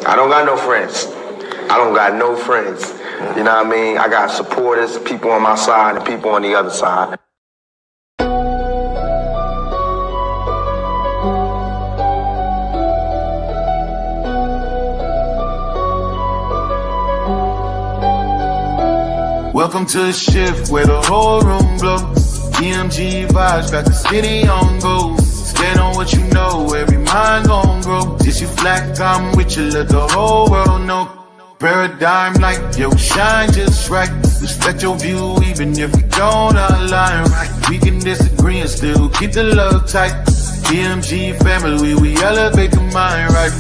I don't got no friends. I don't got no friends. You know what I mean? I got supporters, people on my side and people on the other side. Welcome to the shift where the whole room blows. EMG vibes got the city on go. Stand on what you know, every mind gon' grow. This you flat, I'm with you, let the whole world know. Paradigm like, yo, shine just right. Respect your view even if we don't align right. We can disagree and still keep the love tight. EMG family, we elevate the mind right.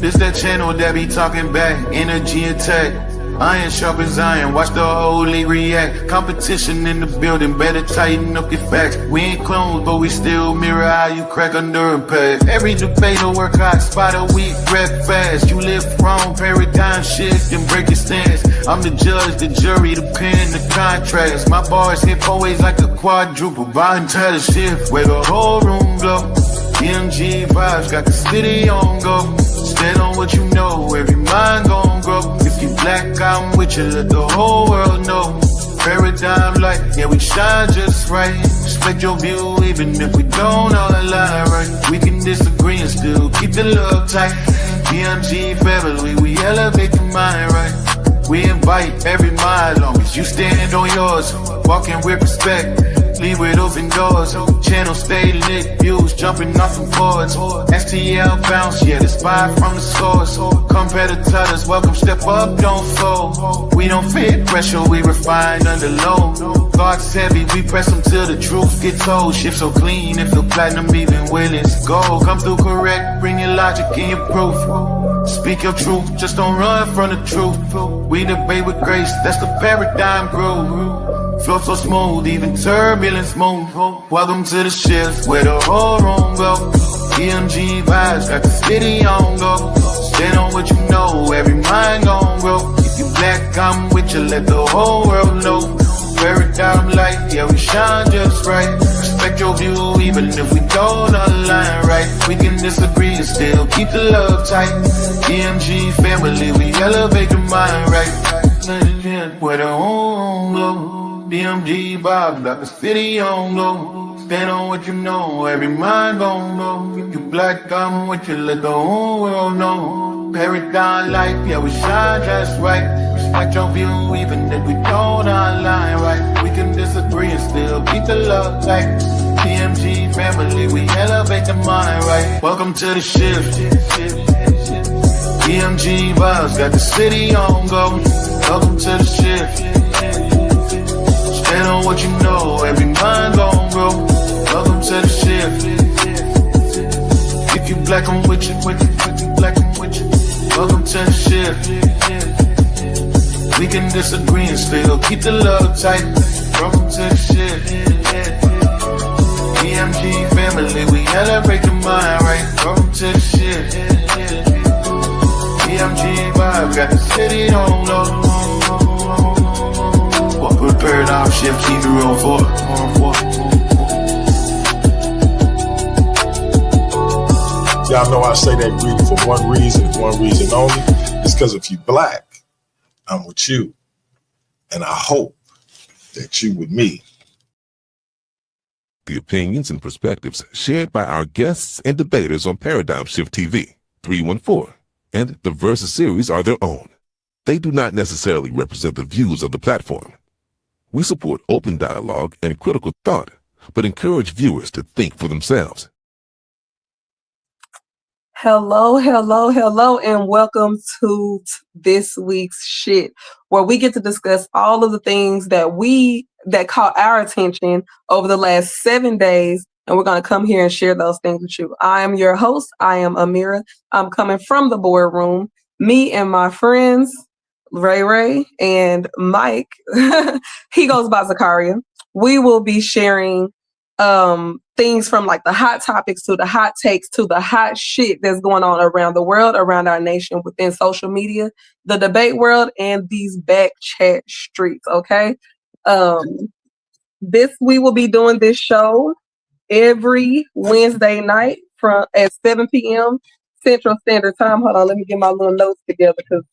This that channel that be talking back, energy attack. Iron sharp as iron, watch the whole league react. Competition in the building, better tighten up your facts. We ain't clones, but we still mirror how you crack under impact. Every debater work hot, spot a weak, rep fast. You live wrong, paradigm shift and break your stance. I'm the judge, the jury, the pen, the contrast. My bars hit always like a quadruple, bottom tell the shift where the whole room glow. MG vibes got the city on go. Stand on what you know, every mind gon' grow. If you black, I'm with you, let the whole world know. Paradigm light, yeah, we shine just right. Respect your view, even if we don't all align right. We can disagree and still keep the love tight. PMG family, we elevate the mind right. We invite every mind, long as you stand on yours. Walking with respect, leave with open doors. Channel stay lit, views jumping off the boards. STL bounce, yeah, the spy from the source. Competitors, welcome, step up, don't fold. We don't fit pressure, we refine under load. Thoughts heavy, we press them till the truth gets told. Shift so clean, it feel platinum even when it's gold. Come through correct, bring your logic and your proof. Speak your truth, just don't run from the truth. We debate with grace, that's the paradigm groove. Flow so smooth, even turbulence move. Welcome to the shift where the whole room go. EMG vibes got the city on go. Stand on what you know, every mind gon' grow. If you black, I'm with you, let the whole world know. Paradigm light, yeah, we shine just right. Respect your view, even if we don't align right. We can disagree and still keep the love tight. EMG family, we elevate the mind right. Where the whole glow. DMG vibes got the city on low. Stand on what you know, every mind gon' know. If you black, I'm with you, let the whole world know. Paradigm light, yeah, we shine just right. Respect your view, even if we don't align right. We can disagree and still keep the love tight. DMG family, we elevate the mind right. Welcome to the shift. DMG vibes got the city on go. Welcome to the shift. Stand on what you know, every mind gon' grow. Welcome to the shift. If you black, I'm with you, with you, if you black, I'm with you. Welcome to the shift. We can disagree and still keep the love tight. Welcome to the shift. EMG family, we elevate the mind right. Welcome to the shift. EMG vibe got the city on low. Put paradigm shift, keep it real for Y'all know I say that greeting for one reason only. It's because if you black, I'm with you. And I hope that you with me. The opinions and perspectives shared by our guests and debaters on Paradigm Shift TV 314 and the Versus series are their own. They do not necessarily represent the views of the platform. We support open dialogue and critical thought, but encourage viewers to think for themselves. Hello, and welcome to this week's shit, where we get to discuss all of the things that caught our attention over the last 7 days, and we're going to come here and share those things with you. I am your host. I am Amira. I'm coming from the boardroom. Me and my friends, Ray and Mike, he goes by Zakaria. We will be sharing things from like the hot topics to the hot takes to the hot shit that's going on around the world, around our nation, within social media, the debate world, and these back chat streets. Okay. We will be doing this show every Wednesday night at 7 p.m. Central Standard Time. Hold on, let me get my little notes together because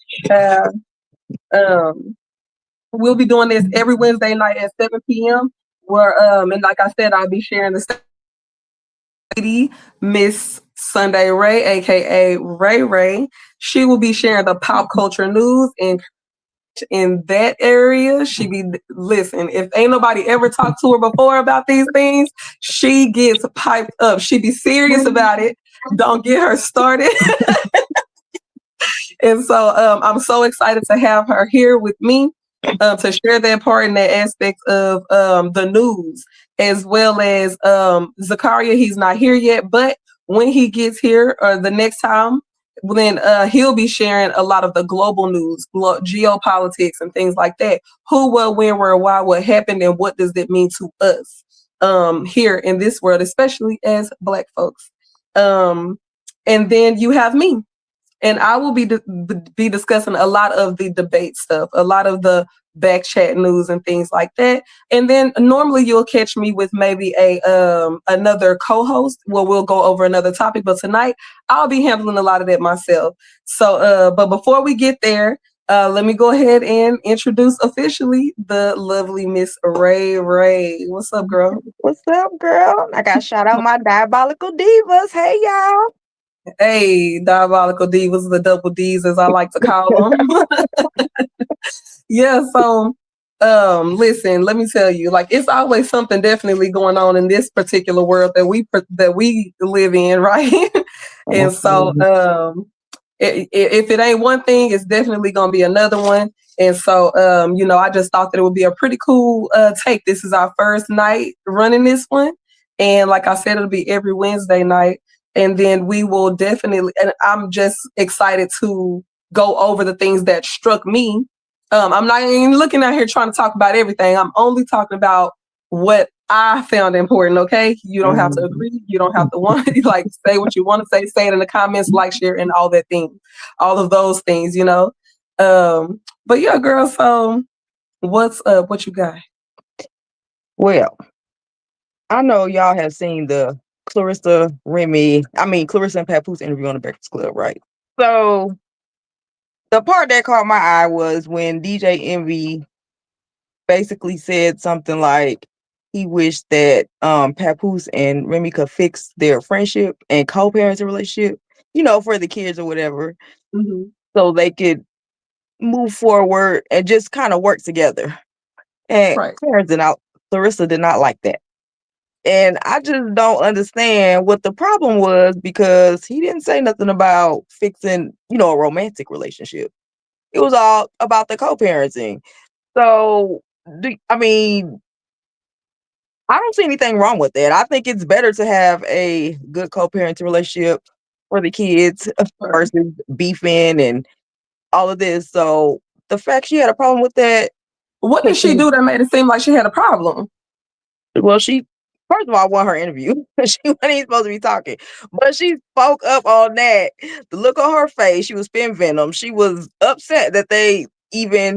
we'll be doing this every Wednesday night at 7 p.m. Where and like I said, I'll be sharing the lady, Miss Sunday Ray, aka Ray Ray. She will be sharing the pop culture news and in that area. She be listen, if ain't nobody ever talked to her before about these things, she gets piped up. She be serious about it. Don't get her started. And so I'm so excited to have her here with me to share that part and that aspect of the news, as well as Zakaria. He's not here yet, but when he gets here or the next time, then he'll be sharing a lot of the global news, geopolitics and things like that. Who, what, when, where, why, what happened, and what does it mean to us here in this world, especially as Black folks. And then you have me. And I will be discussing a lot of the debate stuff, a lot of the back chat news and things like that. And then normally you'll catch me with maybe another co-host where we'll go over another topic. But tonight I'll be handling a lot of that myself. So, but before we get there, let me go ahead and introduce officially the lovely Miss Ray Ray. What's up, girl? What's up, girl? I got to shout out my diabolical divas. Hey, y'all. Hey, diabolical divas, the double D's as I like to call them. Yeah, so listen, let me tell you, like it's always something definitely going on in this particular world that we live in, right? And so if it ain't one thing, it's definitely gonna be another one. And so I just thought that it would be a pretty cool take. This is our first night running this one. And like I said, it'll be every Wednesday night. And then we will definitely, and I'm just excited to go over the things that struck me. I'm not even looking out here trying to talk about everything. I'm only talking about what I found important, okay? You don't have to agree. You don't have to want to like say what you want to say it in the comments, like, share, and all that thing. All of those things, But yeah, girl, so what's up? What you got? Well, I know y'all have seen the Clarissa and Papoose interview on the Breakfast Club, right? So the part that caught my eye was when DJ Envy basically said something like he wished that Papoose and Remy could fix their friendship and co-parenting relationship, for the kids or whatever, so they could move forward and just kind of work together. And Clarissa did not like that. And I just don't understand what the problem was, because he didn't say nothing about fixing, a romantic relationship. It was all about the co-parenting. So, I don't see anything wrong with that. I think it's better to have a good co-parenting relationship for the kids versus beefing and all of this. So the fact she had a problem with that. What did she do that made it seem like she had a problem? Well, she, first of all, won her interview. She wasn't even supposed to be talking, but she spoke up on that. The look on her face, she was spitting venom. She was upset that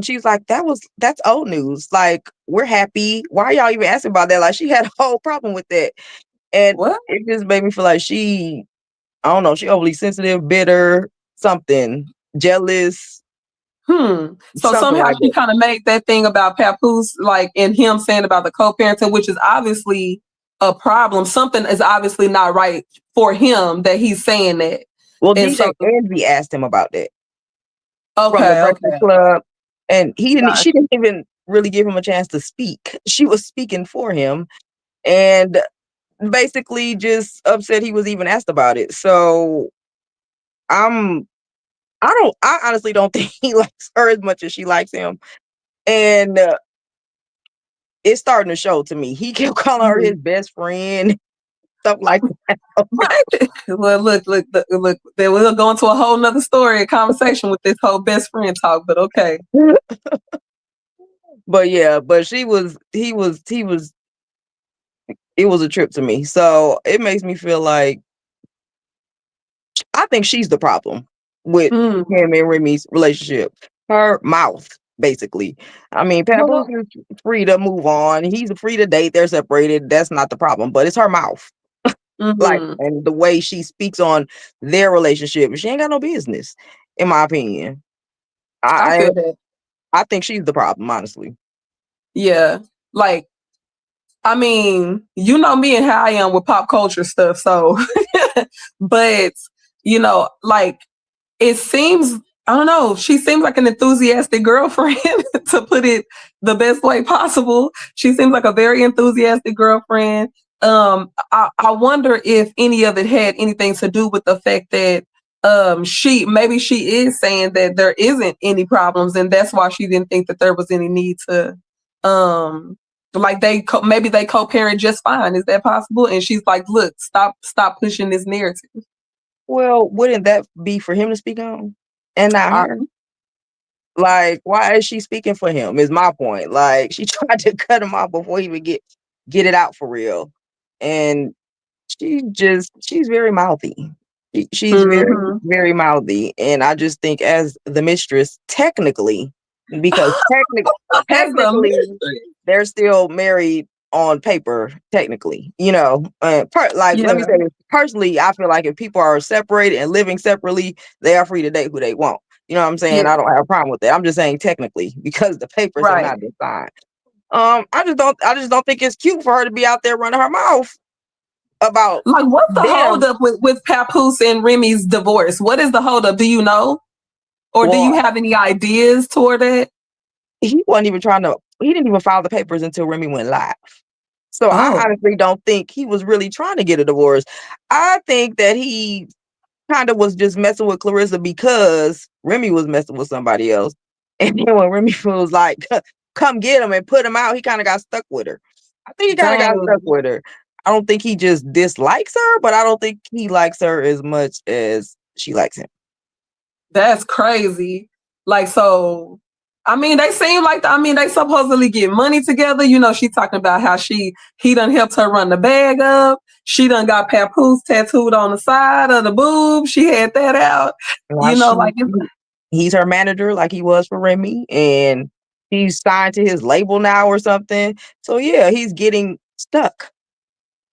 she was like, that's old news. Like, we're happy. Why are y'all even asking about that? Like, she had a whole problem with that. And it just made me feel like she overly sensitive, bitter, something, jealous. So somehow like she kind of made that thing about Papoose, like, and him saying about the co-parenting, which is obviously a problem. Something is obviously not right for him that he's saying that. Well, DJ Envy asked him about that. From the Breakfast Club, and she didn't even really give him a chance to speak. She was speaking for him, and basically just upset he was even asked about it. So I honestly don't think he likes her as much as she likes him. And it's starting to show to me. He kept calling her his best friend, stuff like that. Right. Well, look, then we'll go into a whole nother story and conversation with this whole best friend talk, but okay. But yeah, but it was a trip to me. So it makes me feel like I think she's the problem with him and Remy's relationship. Her mouth, basically. Papoose is free to move on. He's free to date. They're separated. That's not the problem. But it's her mouth. Like, Mm-hmm. and the way she speaks on their relationship, she ain't got no business, in my opinion. I I feel that. I think she's the problem, honestly. Yeah. Like, I mean, you know me and how I am with pop culture stuff. So, but, like, it seems, I don't know, she seems like an enthusiastic girlfriend, to put it the best way possible. She seems like a very enthusiastic girlfriend. I wonder if any of it had anything to do with the fact that she is saying that there isn't any problems, and that's why she didn't think that there was any need to like maybe they co-parent just fine. Is that possible? And she's like, look, stop pushing this narrative. Well, wouldn't that be for him to speak on and not I, her? Like, why is she speaking for him? Is my point. Like, she tried to cut him off before he would get it out for real, and she's very mouthy. She's very Mhm. very mouthy, and I just think as the mistress, technically, because As a technically mystery. they're still married on paper, technically. Like, let me Yeah. say this. Personally, I feel like if people are separated and living separately, they are free to date who they want. You know what I'm saying? Yeah. I don't have a problem with that. I'm just saying technically because the papers have Right. not been signed. I just don't think it's cute for her to be out there running her mouth about Like, what's the them. holdup with Papoose and Remy's divorce? What is the holdup? Do you know? Or do you Well, have any ideas toward it? he wasn't even he didn't even file the papers until Remy went live. So I Oh, honestly don't think he was really trying to get a divorce. I think that he kind of was just messing with Clarissa because Remy was messing with somebody else. And then when Remy was like, come get him and put him out, he kind of got stuck with her. I think he kind of got stuck dang. with her. I don't think he just dislikes her, but I don't think he likes her as much as she likes him. That's crazy. Like, so, I mean, they supposedly get money together. She talking about how he done helped her run the bag up. She done got Papoose tattooed on the side of the boob. She had that out. Now Like, he's her manager like he was for Remy, and he's signed to his label now or something. So yeah, he's getting stuck.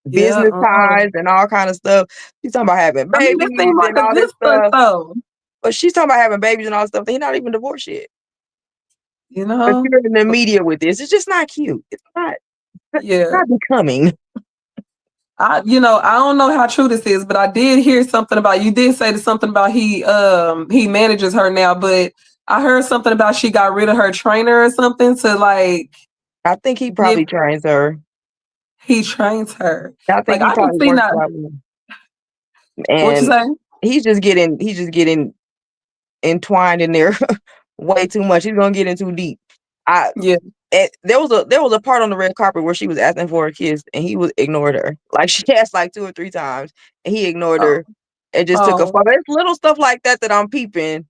yeah. Business ties and all kind of stuff. She's talking about having I mean, it babies seemed like and a all good this stuff, stuff. though. But she's talking about having babies and all this stuff. They're not even divorced yet. You But know? you're in the media with this. It's just not cute. It's Yeah. not becoming. I don't know how true this is, but I did hear something about, you did say something about he manages her now, but I heard something about she got rid of her trainer or something to like I think he give probably trains her. he trains her. I think Like, he I can probably see works now. out with her. What you And say? he's just getting entwined in there way too much. He's gonna get in too deep. I Yeah. there was a part on the red carpet where she was asking for a kiss and he was ignored her. Like she asked like 2 or 3 times and he ignored Oh, her and just took a oh. photo. It's little stuff like that I'm peeping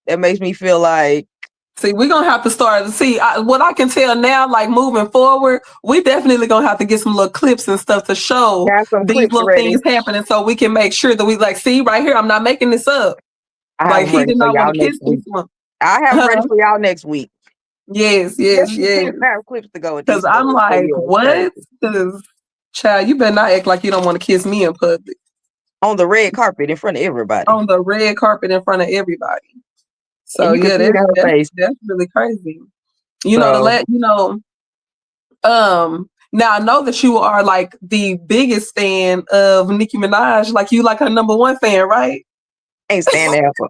that makes me feel like See, we're gonna have to start to see what I can tell now, like moving forward, we definitely gonna have to get some little clips and stuff to show have some these clips little ready. things happening so we can make sure that we like, see right here, I'm not making this up. I have Like, them he ready did for not want y'all to kiss next this week. one. I have them ready for y'all next week. Yes. I have clips to go with these Because I'm stories. So like, yeah, it's what? crazy. Because, child, you better not act like you don't want to kiss me in public On the red carpet in front of everybody. on the red carpet in front of everybody. And So you can yeah, see it in her face. that's really crazy. So Now I know that you are like the biggest fan of Nicki Minaj. Like, you like her number one fan, right? ain't stand there for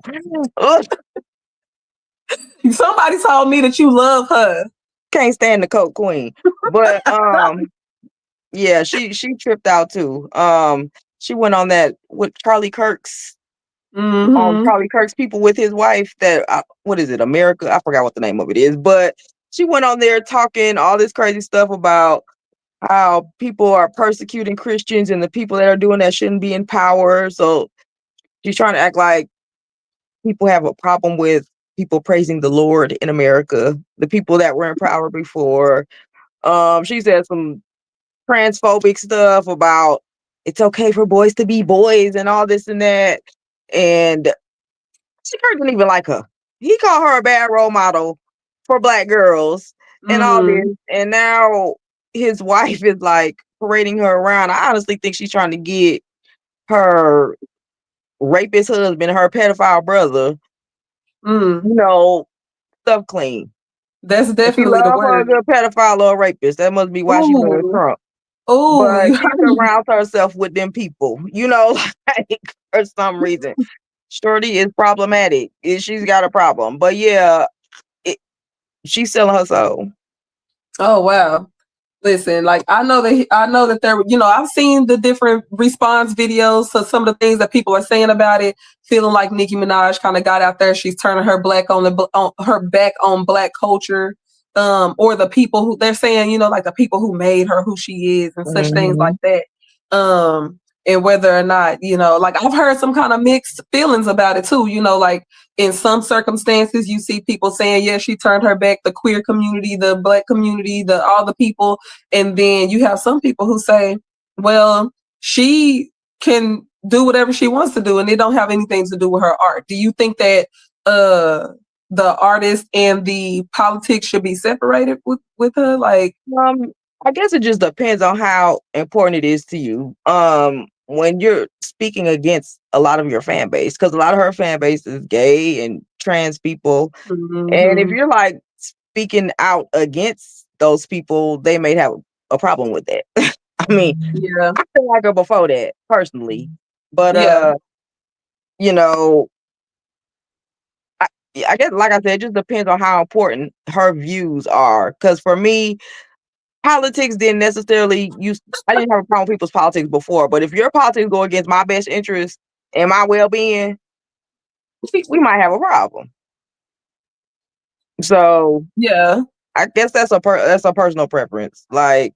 Somebody told me that you love her. can't stand the Coke Queen. But yeah, she tripped out too. She went on that with Charlie Kirk's Mm-hmm. Charlie Kirk's people with his wife that what is it, America? I forgot what the name of it is, but she went on there talking all this crazy stuff about how people are persecuting Christians and the people that are doing that shouldn't be in power. So she's trying to act like people have a problem with people praising the Lord in America, the people that were in power before. She said some transphobic stuff about it's okay for boys to be boys and all this and that. And she didn't even like her. He called her a bad role model for black girls and all Mm. this. And now his wife is like parading her around. I honestly think she's trying to get her rapist husband, her pedophile brother, stuff clean. That's If you definitely the love her a word. good pedophile or a rapist, that must be why she loves Ooh. Trump. Oh, But she surrounds herself with them people, like for some reason. Shorty is problematic. She's got a problem. But yeah, she's selling her soul. Oh wow. Listen, like I know that there, I've seen the different response videos to some of the things that people are saying about it, feeling like Nicki Minaj kind of got out there. She's turning her her back on black culture, or the people who they're saying, like the people who made her who she is and such things like that. And whether or not, like I've heard some kind of mixed feelings about it too, like in some circumstances you see people saying, yeah, she turned her back, the queer community, the black community, all the people. And then you have some people who say, well, she can do whatever she wants to do and it don't have anything to do with her art. Do you think that the artist and the politics should be separated with her? Like, I guess it just depends on how important it is to you. When you're speaking against a lot of your fan base, because a lot of her fan base is gay and trans people. And if you're like speaking out against those people, they may have a problem with that. I mean, yeah, I feel like her before that personally, but yeah, I guess, like I said, it just depends on how important her views are. Because for me, politics didn't necessarily I didn't have a problem with people's politics before, but if your politics go against my best interest and my well-being, we might have a problem. So yeah, I guess that's a personal preference. Like,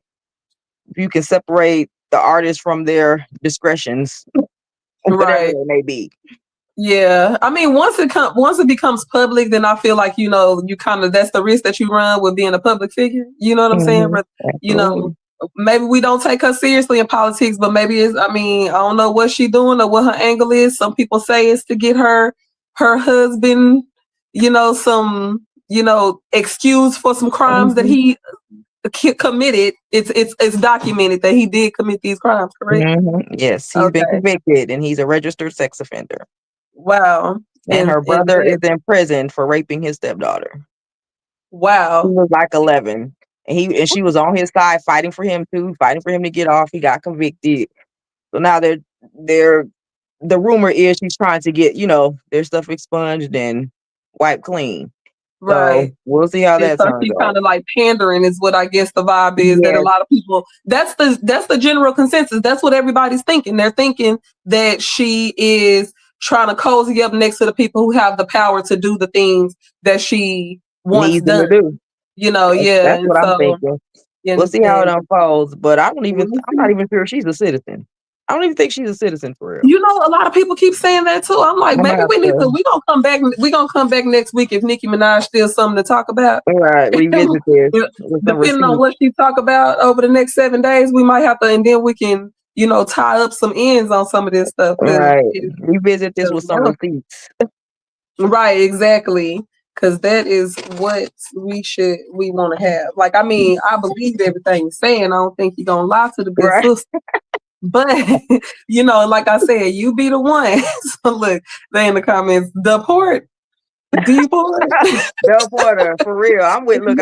if you can separate the artist from their discretions, whatever right. they may be. Yeah, I mean, once it becomes public, then I feel like you kind of that's the risk that you run with being a public figure. You know what I'm saying? But maybe we don't take her seriously in politics, but maybe it's. I mean, I don't know what she's doing or what her angle is. Some people say it's to get her husband, some excuse for some crimes that he committed. It's documented that he did commit these crimes. Correct? Yes, he's been convicted and he's a registered sex offender. Wow. And her brother is in prison for raping his stepdaughter. Wow. He was like 11. And she was on his side fighting for him too, fighting for him to get off. He got convicted. So now the rumor is she's trying to get, their stuff expunged and wiped clean. Right. So we'll see how that turns she's out. kind of like pandering is what I guess the vibe is, that a lot of people, that's the general consensus. That's what everybody's thinking. They're thinking that she is trying to cozy up next to the people who have the power to do the things that she wants Needs done. to do. That's what I'm thinking. We'll see how it unfolds, but I'm not even sure she's a citizen. I don't even think she's a citizen for real. A lot of people keep saying that too. I'm like, maybe we're gonna come back. We're gonna come back next week if Nicki Minaj still something to talk about. All right, revisit this. Depending on what she talk about over the next 7 days, we might have to, and then we can, tie up some ends on some of this stuff. Right, revisit this with some receipts. Right, exactly. Because that is what we want to have. Like, I mean, I believe everything you're saying. I don't think you're gonna lie to the good sister. But like I said, you be the one. So look, they in the comments, deport. Deport her, for real. I'm with you.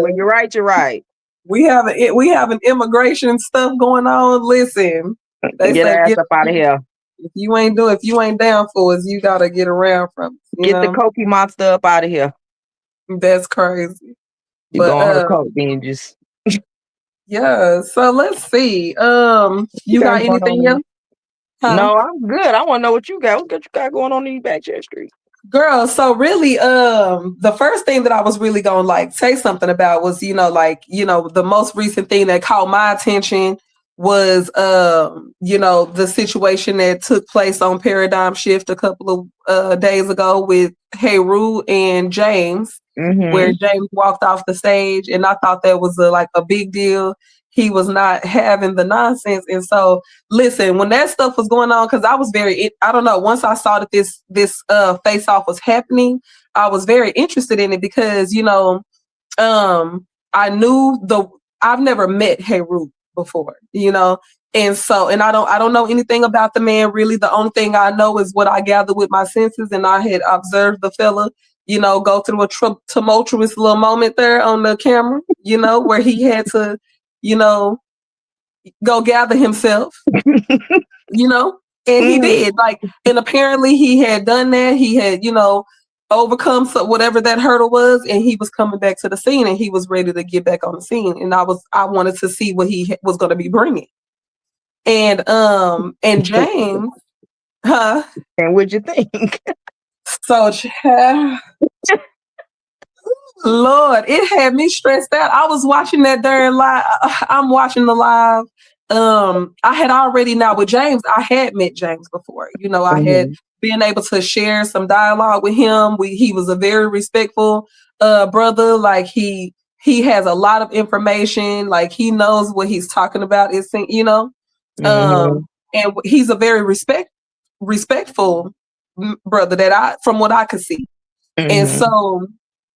When you're right, you're right. We have an immigration stuff going on. Listen, they get say ass up out of here. If you ain't down for us, you gotta get around from us. Get the Cokie monster up out of here. That's crazy. You go on her coke binges. Yeah, so let's see. You got anything else? Huh? No, I'm good. I want to know what you got. What you got going on in Backchat Street? Girl, so really, the first thing that I was really gonna say something about was, the most recent thing that caught my attention was, the situation that took place on Paradigm Shift a couple of days ago with Heru and James. Where James walked off the stage, and I thought that was a big deal. He was not having the nonsense. And so, listen, when that stuff was going on, because I was I don't know, once I saw that this face-off was happening, I was very interested in it because, I knew I've never met Heru before, you know. And so, and I don't know anything about the man really. The only thing I know is what I gathered with my senses, and I had observed the fella, you know, go through a tumultuous little moment there on the camera, you know, where he had to, you know, go gather himself, you know, and he did. Like, and apparently he had done that. He had, you know, overcome whatever that hurdle was, and he was coming back to the scene, and he was ready to get back on the scene. And I wanted to see what he was going to be bringing. And James, huh? And what'd you think? So, Lord, it had me stressed out. I was watching that during live. I'm watching the live. I had already now with James. I had met James before. You know, I had been able to share some dialogue with him. He was a very respectful brother. Like he has a lot of information. Like he knows what he's talking about. It's, you know, and he's a very respectful brother that from what I could see. And so,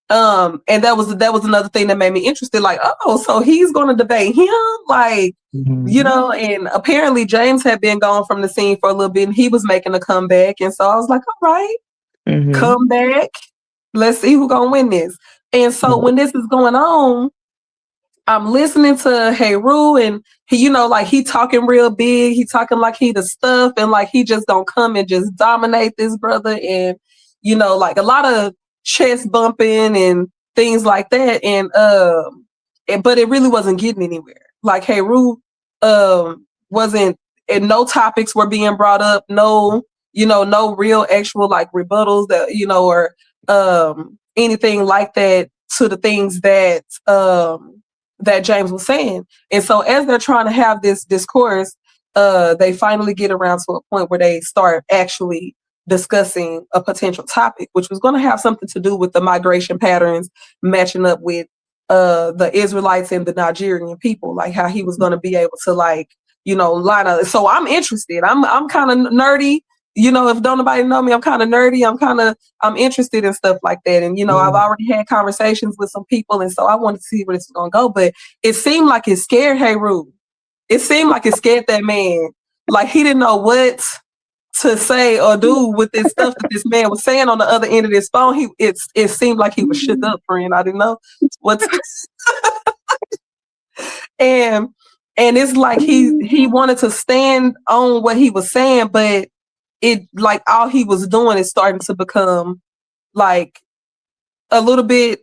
and that was another thing that made me interested. Like, oh, so he's going to debate him, like, you know. And apparently James had been gone from the scene for a little bit, and he was making a comeback. And so I was like, all right, come back. Let's see who's gonna win this. And so when this is going on, I'm listening to Heru, and he, you know, like he talking real big. He talking like he the stuff, and like he just gonna come and just dominate this brother. And, you know, like a lot of chest bumping and things like that. And but it really wasn't getting anywhere. Like Heru wasn't, and no topics were being brought up. No, you know, no real actual like rebuttals that, you know, or anything like that to the things that that James was saying. And so as they're trying to have this discourse, they finally get around to a point where they start actually discussing a potential topic, which was going to have something to do with the migration patterns matching up with the Israelites and the Nigerian people, like how he was going to be able to, like, you know, line up. So I'm interested. I'm kind of nerdy. You know, if don't nobody know me, I'm kind of nerdy. I'm interested in stuff like that. And, you know, I've already had conversations with some people. And so I wanted to see where this is going to go. But it seemed like it scared Heru. It seemed like it scared that man. Like he didn't know what to say or do with this stuff that this man was saying on the other end of this phone. It seemed like he was shook up, friend. I didn't know what to and it's like he wanted to stand on what he was saying, but it, like, all he was doing is starting to become like a little bit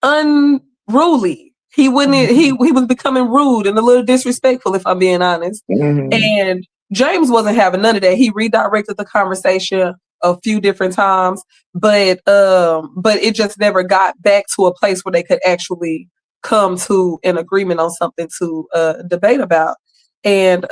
unruly. He was becoming rude and a little disrespectful, if I'm being honest. And James wasn't having none of that. He redirected the conversation a few different times, but it just never got back to a place where they could actually come to an agreement on something to debate about. And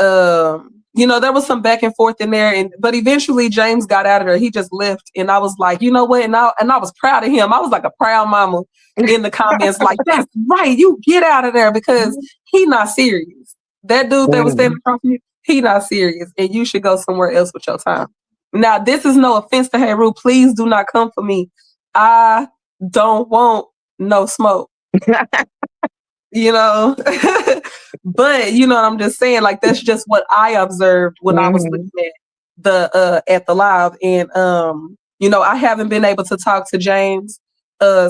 you know, there was some back and forth in there, but eventually James got out of there. He just left, and I was like, you know what? And I was proud of him. I was like a proud mama in the comments, like, that's right, you get out of there, because he not serious. That dude that was standing across from you, he not serious, and you should go somewhere else with your time. Now, this is no offense to Heru. Please do not come for me. I don't want no smoke. You know, but you know what I'm just saying, like, that's just what I observed when I was looking at the live. And you know, I haven't been able to talk to James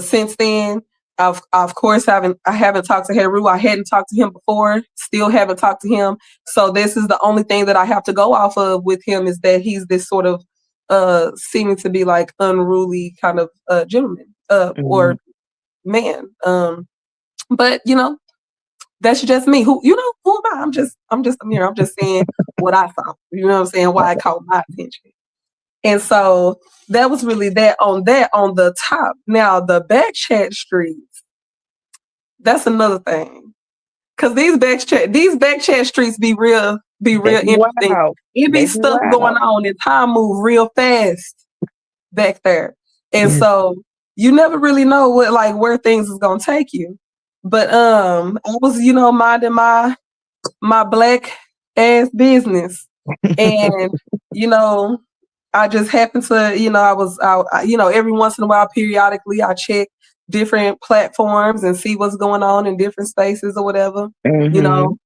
since then. Of course I haven't talked to Heru. I hadn't talked to him before, still haven't talked to him. So this is the only thing that I have to go off of with him, is that he's this sort of seeming to be like unruly kind of gentleman or man. But you know, that's just me. Who am I? I'm just Amira. I'm just saying what I saw. You know what I'm saying? Why it caught my attention. And so that was really that on the top. Now the back chat streets, that's another thing. Cause these back chat streets be real interesting. Wow. It be stuff going on, and time move real fast back there. And so you never really know where things is gonna take you. But I was, you know, minding my black ass business, and you know, I just happened to, you know, I you know, every once in a while, periodically, I check different platforms and see what's going on in different spaces or whatever. You know,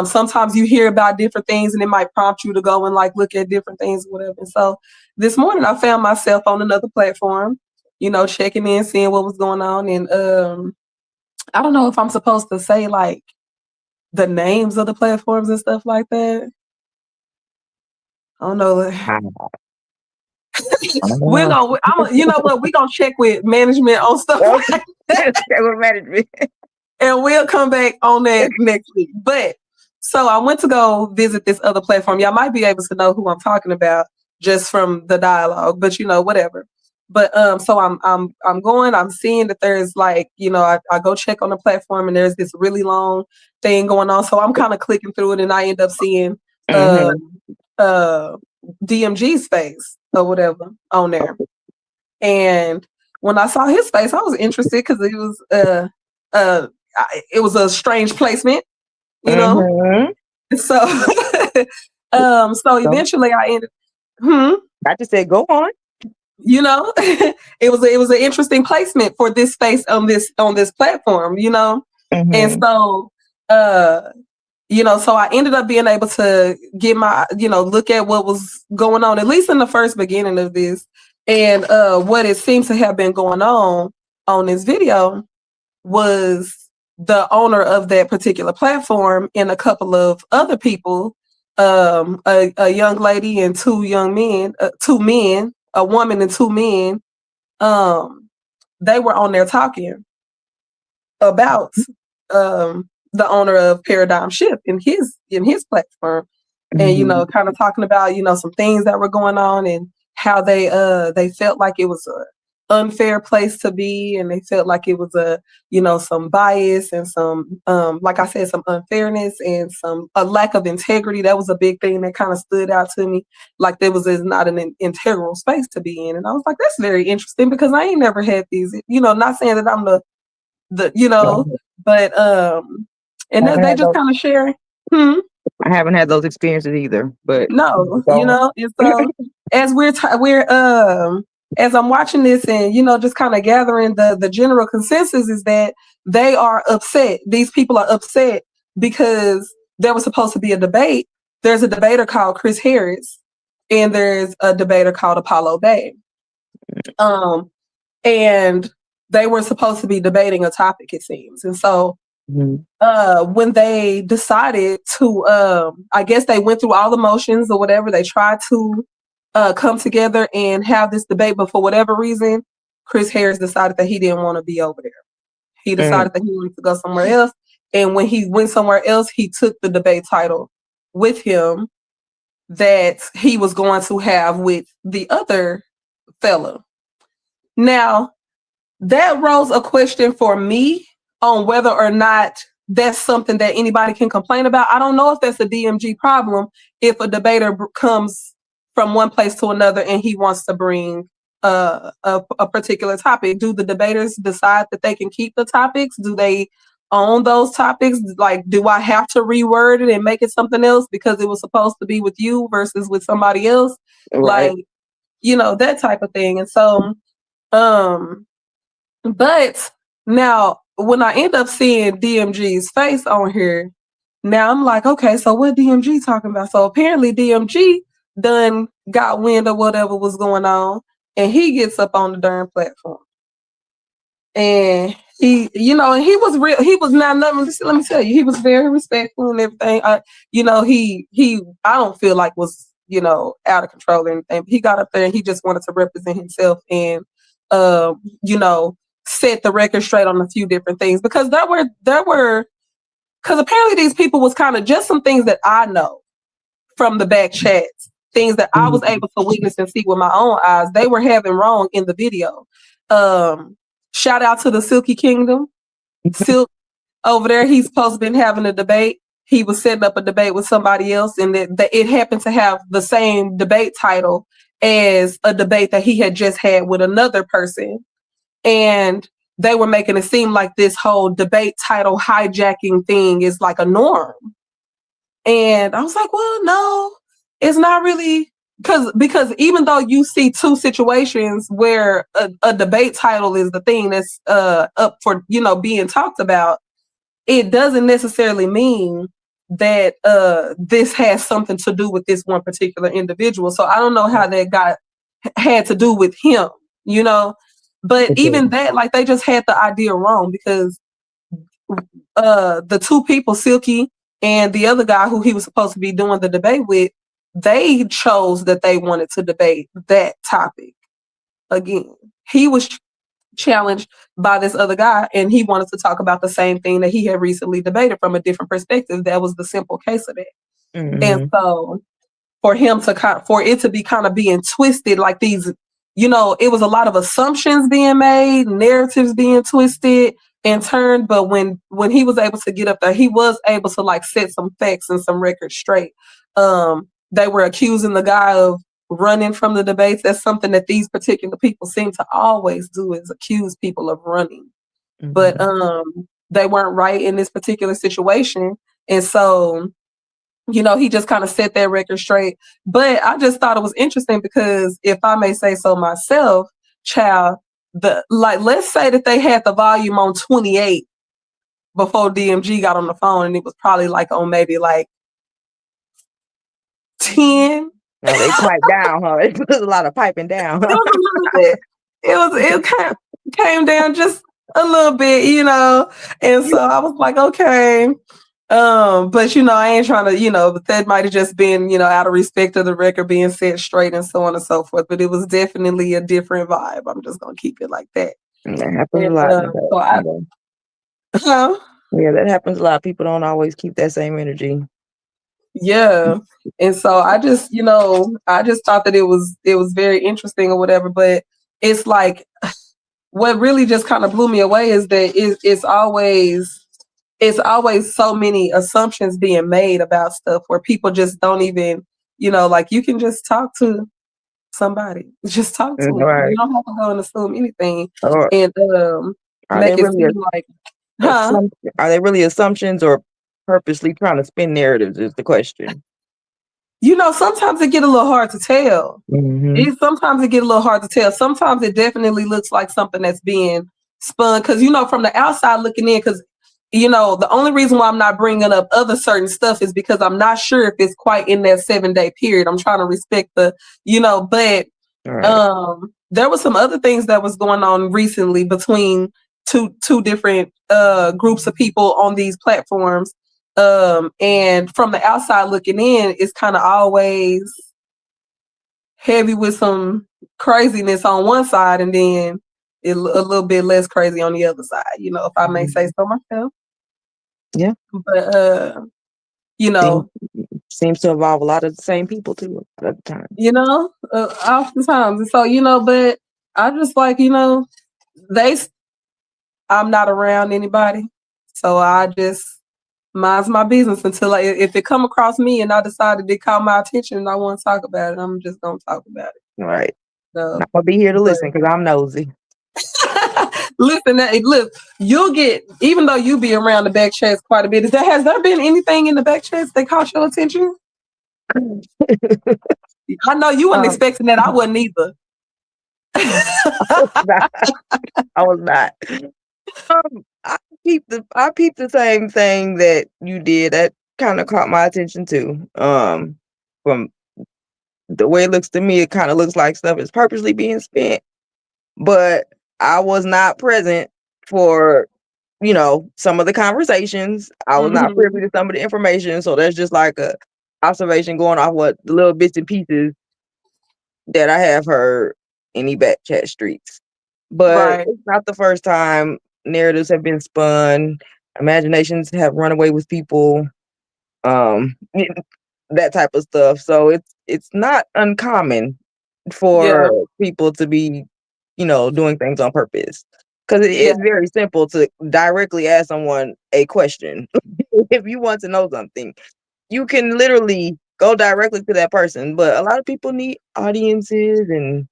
sometimes you hear about different things and it might prompt you to go and like look at different things or whatever. And so this morning I found myself on another platform, you know, checking in, seeing what was going on. And I don't know if I'm supposed to say like the names of the platforms and stuff like that. I don't know. We're gonna, you know what? We're gonna check with management on stuff like that. With management. And we'll come back on that next week. But so I went to go visit this other platform. Y'all might be able to know who I'm talking about just from the dialogue, but you know, whatever. But so I'm seeing that there's like, you know, I go check on the platform and there's this really long thing going on. So I'm kind of clicking through it and I end up seeing DMG's face or whatever on there. And when I saw his face, I was interested because it was a strange placement, you know. So so eventually I ended I just said go on. You know, it was an interesting placement for this space on this platform, you know. And so you know, so I ended up being able to get my, you know, look at what was going on, at least in the first beginning of this. And what it seems to have been going on this video was the owner of that particular platform and a couple of other people, a young lady and two men, a woman and two men, they were on there talking about the owner of Paradigm Shift in his platform, and you know, kind of talking about, you know, some things that were going on and how they felt like it was a unfair place to be, and they felt like it was a, you know, some bias and some like I said, some unfairness and a lack of integrity. That was a big thing that kind of stood out to me, like there was not an integral space to be in. And I was like, that's very interesting because I ain't never had these, you know, not saying that I'm the you know, but and they just kind of sharing. I haven't had those experiences either, but no, you know, and so as as I'm watching this and, you know, just kind of gathering the general consensus is that they are upset. These people are upset because there was supposed to be a debate. There's a debater called Chris Harris and there's a debater called Apollo Bay. And they were supposed to be debating a topic, it seems. And so when they decided to, I guess they went through all the motions or whatever, they tried to come together and have this debate, but for whatever reason, Chris Harris decided that he didn't want to be over there. He decided that he wanted to go somewhere else. And when he went somewhere else, he took the debate title with him that he was going to have with the other fella. Now, that rose a question for me on whether or not that's something that anybody can complain about. I don't know if that's a DMG problem if a debater comes from one place to another and he wants to bring a particular topic. Do the debaters decide that they can keep the topics? Do they own those topics? Like, do I have to reword it and make it something else because it was supposed to be with you versus with somebody else? Right. Like, you know, that type of thing. And so, but now when I end up seeing DMG's face on here, now I'm like, okay, so what DMG talking about? So apparently DMG done got wind of whatever was going on, and he gets up on the darn platform. And he, you know, and he was real. He was not nothing. Let me tell you, he was very respectful and everything. You know, he I don't feel like was, you know, out of control or anything. He got up there and he just wanted to represent himself and, you know, set the record straight on a few different things because there were because apparently these people was kind of just some things that I know from the back chats, things that I was able to witness and see with my own eyes. They were having wrong in the video. Shout out to the Silky Kingdom. Silk over there, he's supposed to been having a debate. He was setting up a debate with somebody else, and it happened to have the same debate title as a debate that he had just had with another person. And they were making it seem like this whole debate title hijacking thing is like a norm. And I was like, well, no, it's not really because even though you see two situations where a debate title is the thing that's up for, you know, being talked about, it doesn't necessarily mean that this has something to do with this one particular individual. So I don't know how that had to do with him, you know. But even that, like, they just had the idea wrong, because the two people, Silky and the other guy who he was supposed to be doing the debate with, they chose that they wanted to debate that topic again. He was challenged by this other guy, and he wanted to talk about the same thing that he had recently debated from a different perspective. That was the simple case of it. And so for it to be kind of being twisted, like these, you know, it was a lot of assumptions being made, narratives being twisted and turned. But when he was able to get up there, he was able to like set some facts and some records straight. They were accusing the guy of running from the debates. That's something that these particular people seem to always do, is accuse people of running. But they weren't right in this particular situation. And so, you know, he just kind of set that record straight. But I just thought it was interesting because, if I may say so myself, child, let's say that they had the volume on 28 before DMG got on the phone, and it was probably like on maybe like 10. No, they pipe down, huh? It was a lot of piping down. Huh? It was a little bit. It kind of came down just a little bit, you know. And so I was like, okay. But you know, I ain't trying to, you know, but that might have just been, you know, out of respect of the record being set straight and so on and so forth. But it was definitely a different vibe. I'm just gonna keep it like that. That happens a lot. Yeah, that happens a lot. People don't always keep that same energy. Yeah. And so I just, you know, I just thought that it was very interesting or whatever. But it's like, what really just kind of blew me away is that it's always so many assumptions being made about stuff where people just don't even, you know, like, you can just talk to somebody. Just talk to them. Right. You don't have to go and assume anything. Or and make it seem like, are they really assumptions or purposely trying to spin narratives is the question. You know, sometimes it get a little hard to tell. Sometimes it get a little hard to tell. Sometimes it definitely looks like something that's being spun. Because, you know, from the outside looking in, because, you know, the only reason why I'm not bringing up other certain stuff is because I'm not sure if it's quite in that 7-day period. I'm trying to respect the, you know, but there was some other things that was going on recently between two different groups of people on these platforms. And from the outside looking in, it's kind of always heavy with some craziness on one side, and then a little bit less crazy on the other side, you know, if I may say so myself. Yeah. But you know, seems to involve a lot of the same people too at the time. You know, oftentimes. And so, you know, but I just like, you know, I'm not around anybody, so I just mind's my business until if it come across me and I decided it caught my attention and I want to talk about it, I'm just gonna talk about it. Right. So, I'll be here to listen because I'm nosy. Listen, look, you'll get, even though you be around the back chats quite a bit, has there been anything in the back chats that caught your attention? I know you weren't expecting that. I wasn't either. I was not. I peeped the same thing that you did. That kind of caught my attention too. From the way it looks to me, it kind of looks like stuff is purposely being spent. But I was not present for, you know, some of the conversations. I was not privy to some of the information. So that's just like a observation going off what the little bits and pieces that I have heard in the back chat streets. But it's not the first time narratives have been spun, imaginations have run away with people, that type of stuff. So it's not uncommon for people to be, you know, doing things on purpose. Because it is very simple to directly ask someone a question. If you want to know something, you can literally go directly to that person. But a lot of people need audiences and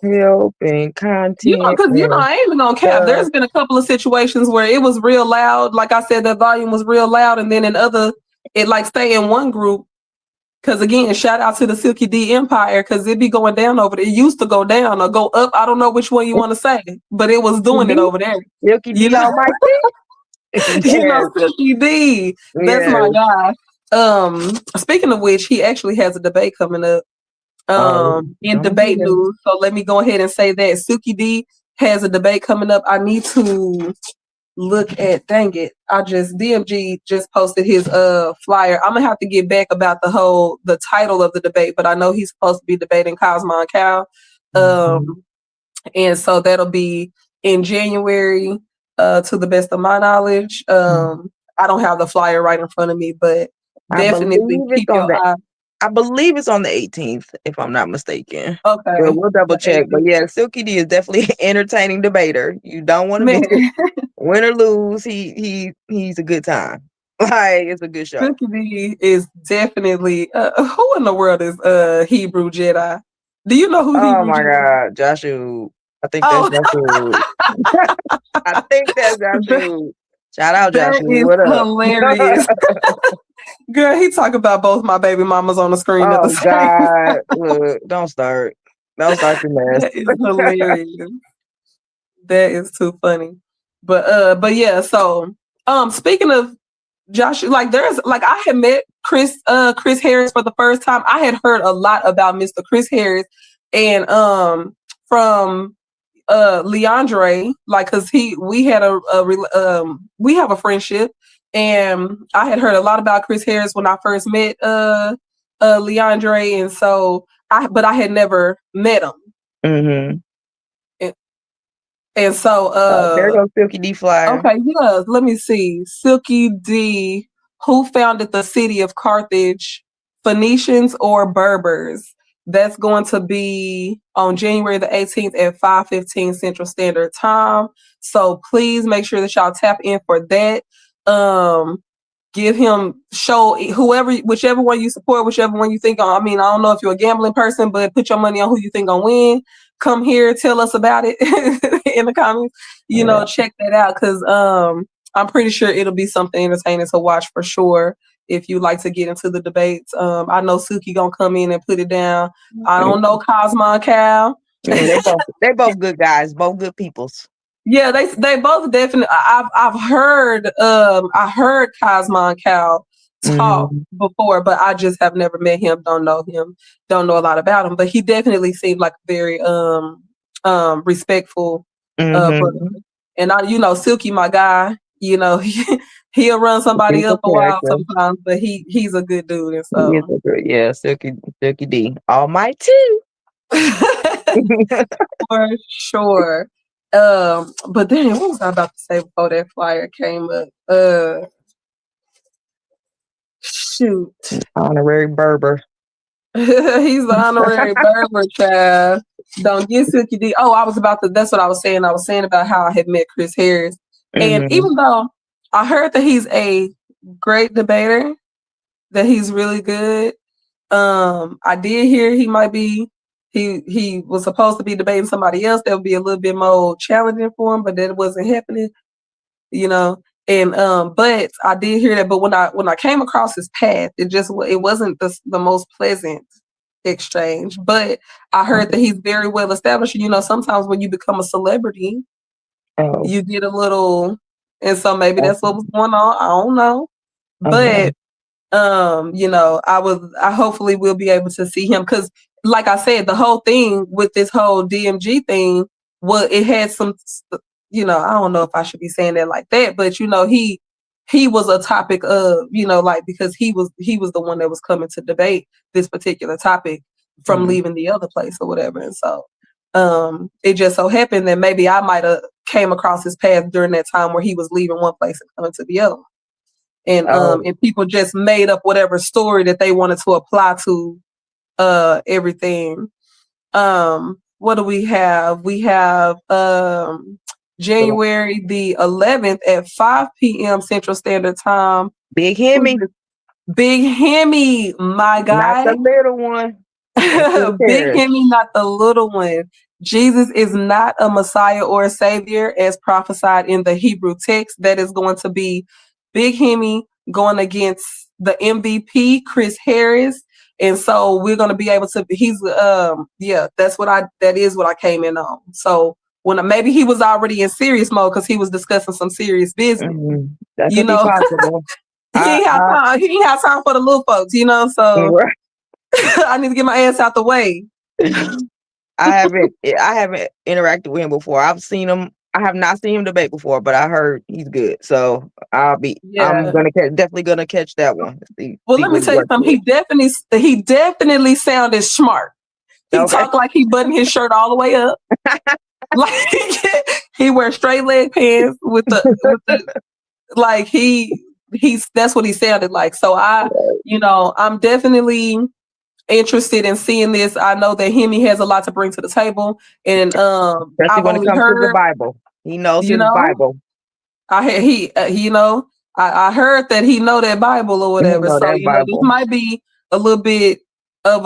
help and content. You know, because, you know, I ain't even gonna cap. There's been a couple of situations where it was real loud. Like I said, the volume was real loud. And then in other, it like stay in one group, Because again, shout out to the Silky D Empire because it be going down over there. It used to go down or go up. I don't know which one you want to say, but it was doing it over there. Silky You D know, Almighty. you know, Silky D. That's my guy. Speaking of which, he actually has a debate coming up. In debate news. So let me go ahead and say that Silky D has a debate coming up. I need to look at, dang it, DMG just posted his flyer. I'm gonna have to get back about the title of the debate, but I know he's supposed to be debating Cosmo and Cal. And so that'll be in January, to the best of my knowledge. I don't have the flyer right in front of me, but definitely keep your eye. I believe it's on the 18th, if I'm not mistaken. Okay. Well, we'll double check. But yeah, Silky D is definitely an entertaining debater. You don't want to miss it. Win or lose, he's a good time. Like, it's a good show. Silky D is definitely who in the world is Hebrew Jedi? Do you know who Hebrew Jedi? Oh my God, Joshua. I think that's Joshua. I think that's Joshua. Shout out, Joshua. What up? Hilarious. Girl, he talk about both my baby mamas on the screen at the same time. Look, don't start. Don't start your mess. That is hilarious. That is too funny. But yeah, so speaking of Josh, like I had met Chris Harris for the first time. I had heard a lot about Mr. Chris Harris and from Leandre, like, cause we have a friendship, and I had heard a lot about Chris Harris when I first met Leandre, and so I had never met him. Mm-hmm. And so there goes Silky D flyer. Okay, yeah, let me see. Silky D, who founded the city of Carthage, Phoenicians or Berbers? That's going to be on January the 18th at 5:15 Central Standard Time. So please make sure that y'all tap in for that. Give him, whichever one you support, whichever one you think on. I mean, I don't know if you're a gambling person, but put your money on who you think gonna win. Come here, tell us about it in the comments. Check that out, because I'm pretty sure it'll be something entertaining to watch for sure. If you like to get into the debates, I know Suki gonna come in and put it down. I don't know Cosmo and Cal. They both good guys, both good peoples. Yeah, they both definitely. I've heard I heard Cosmo and Cal talk before, but I just have never met him. Don't know him. Don't know a lot about him. But he definitely seemed like a very respectful brother. And Silky, my guy. He'll run somebody up a while sometimes, but he's a good dude. And so yeah, Silky D, almighty. For sure. But then what was I about to say before that flyer came up? Shoot. Honorary Berber. He's the honorary Berber child. Don't get Silky D. Oh, that's what I was saying. I was saying about how I had met Chris Harris. And even though I heard that he's a great debater, that he's really good, I did hear he might be, he was supposed to be debating somebody else that would be a little bit more challenging for him, but that wasn't happening, And but I did hear that. But when I came across his path, it wasn't the most pleasant exchange. But I heard that he's very well established. Sometimes when you become a celebrity, you get a little, and so maybe that's what was going on. I don't know, but I hopefully will be able to see him, because, like I said, the whole thing with this whole DMG thing, it had some. I don't know if I should be saying that like that, but he was a topic of, because he was the one that was coming to debate this particular topic from leaving the other place or whatever. And so it just so happened that maybe I might have came across his path during that time where he was leaving one place and coming to the other. And people just made up whatever story that they wanted to apply to everything. What do we have? We have January the 11th at 5 p.m. Central Standard Time. Big Hemi. Big Hemi, my guy. Not the little one. Big Hemi, not the little one. Jesus is not a Messiah or a Savior as prophesied in the Hebrew text. That is going to be Big Hemi going against the MVP, Chris Harris. And so we're gonna be able to. He's that is what I came in on. So maybe he was already in serious mode because he was discussing some serious business. That You could be know, possible. he ain't have time. He ain't have time for the little folks. You know, so Right. I need to get my ass out the way. I haven't interacted with him before. I've seen him. I have not seen him debate before, but I heard he's good. So I'm definitely gonna catch that one. Well, let me tell you something. He definitely sounded smart. He talked like he buttoned his shirt all the way up. Like he wears straight leg pants with the like he's that's what he sounded like. So I'm definitely interested in seeing this. I know that Hemi has a lot to bring to the table, and especially when it comes to the Bible. He knows his Bible. I heard that he know that Bible or whatever. So this might be a little bit of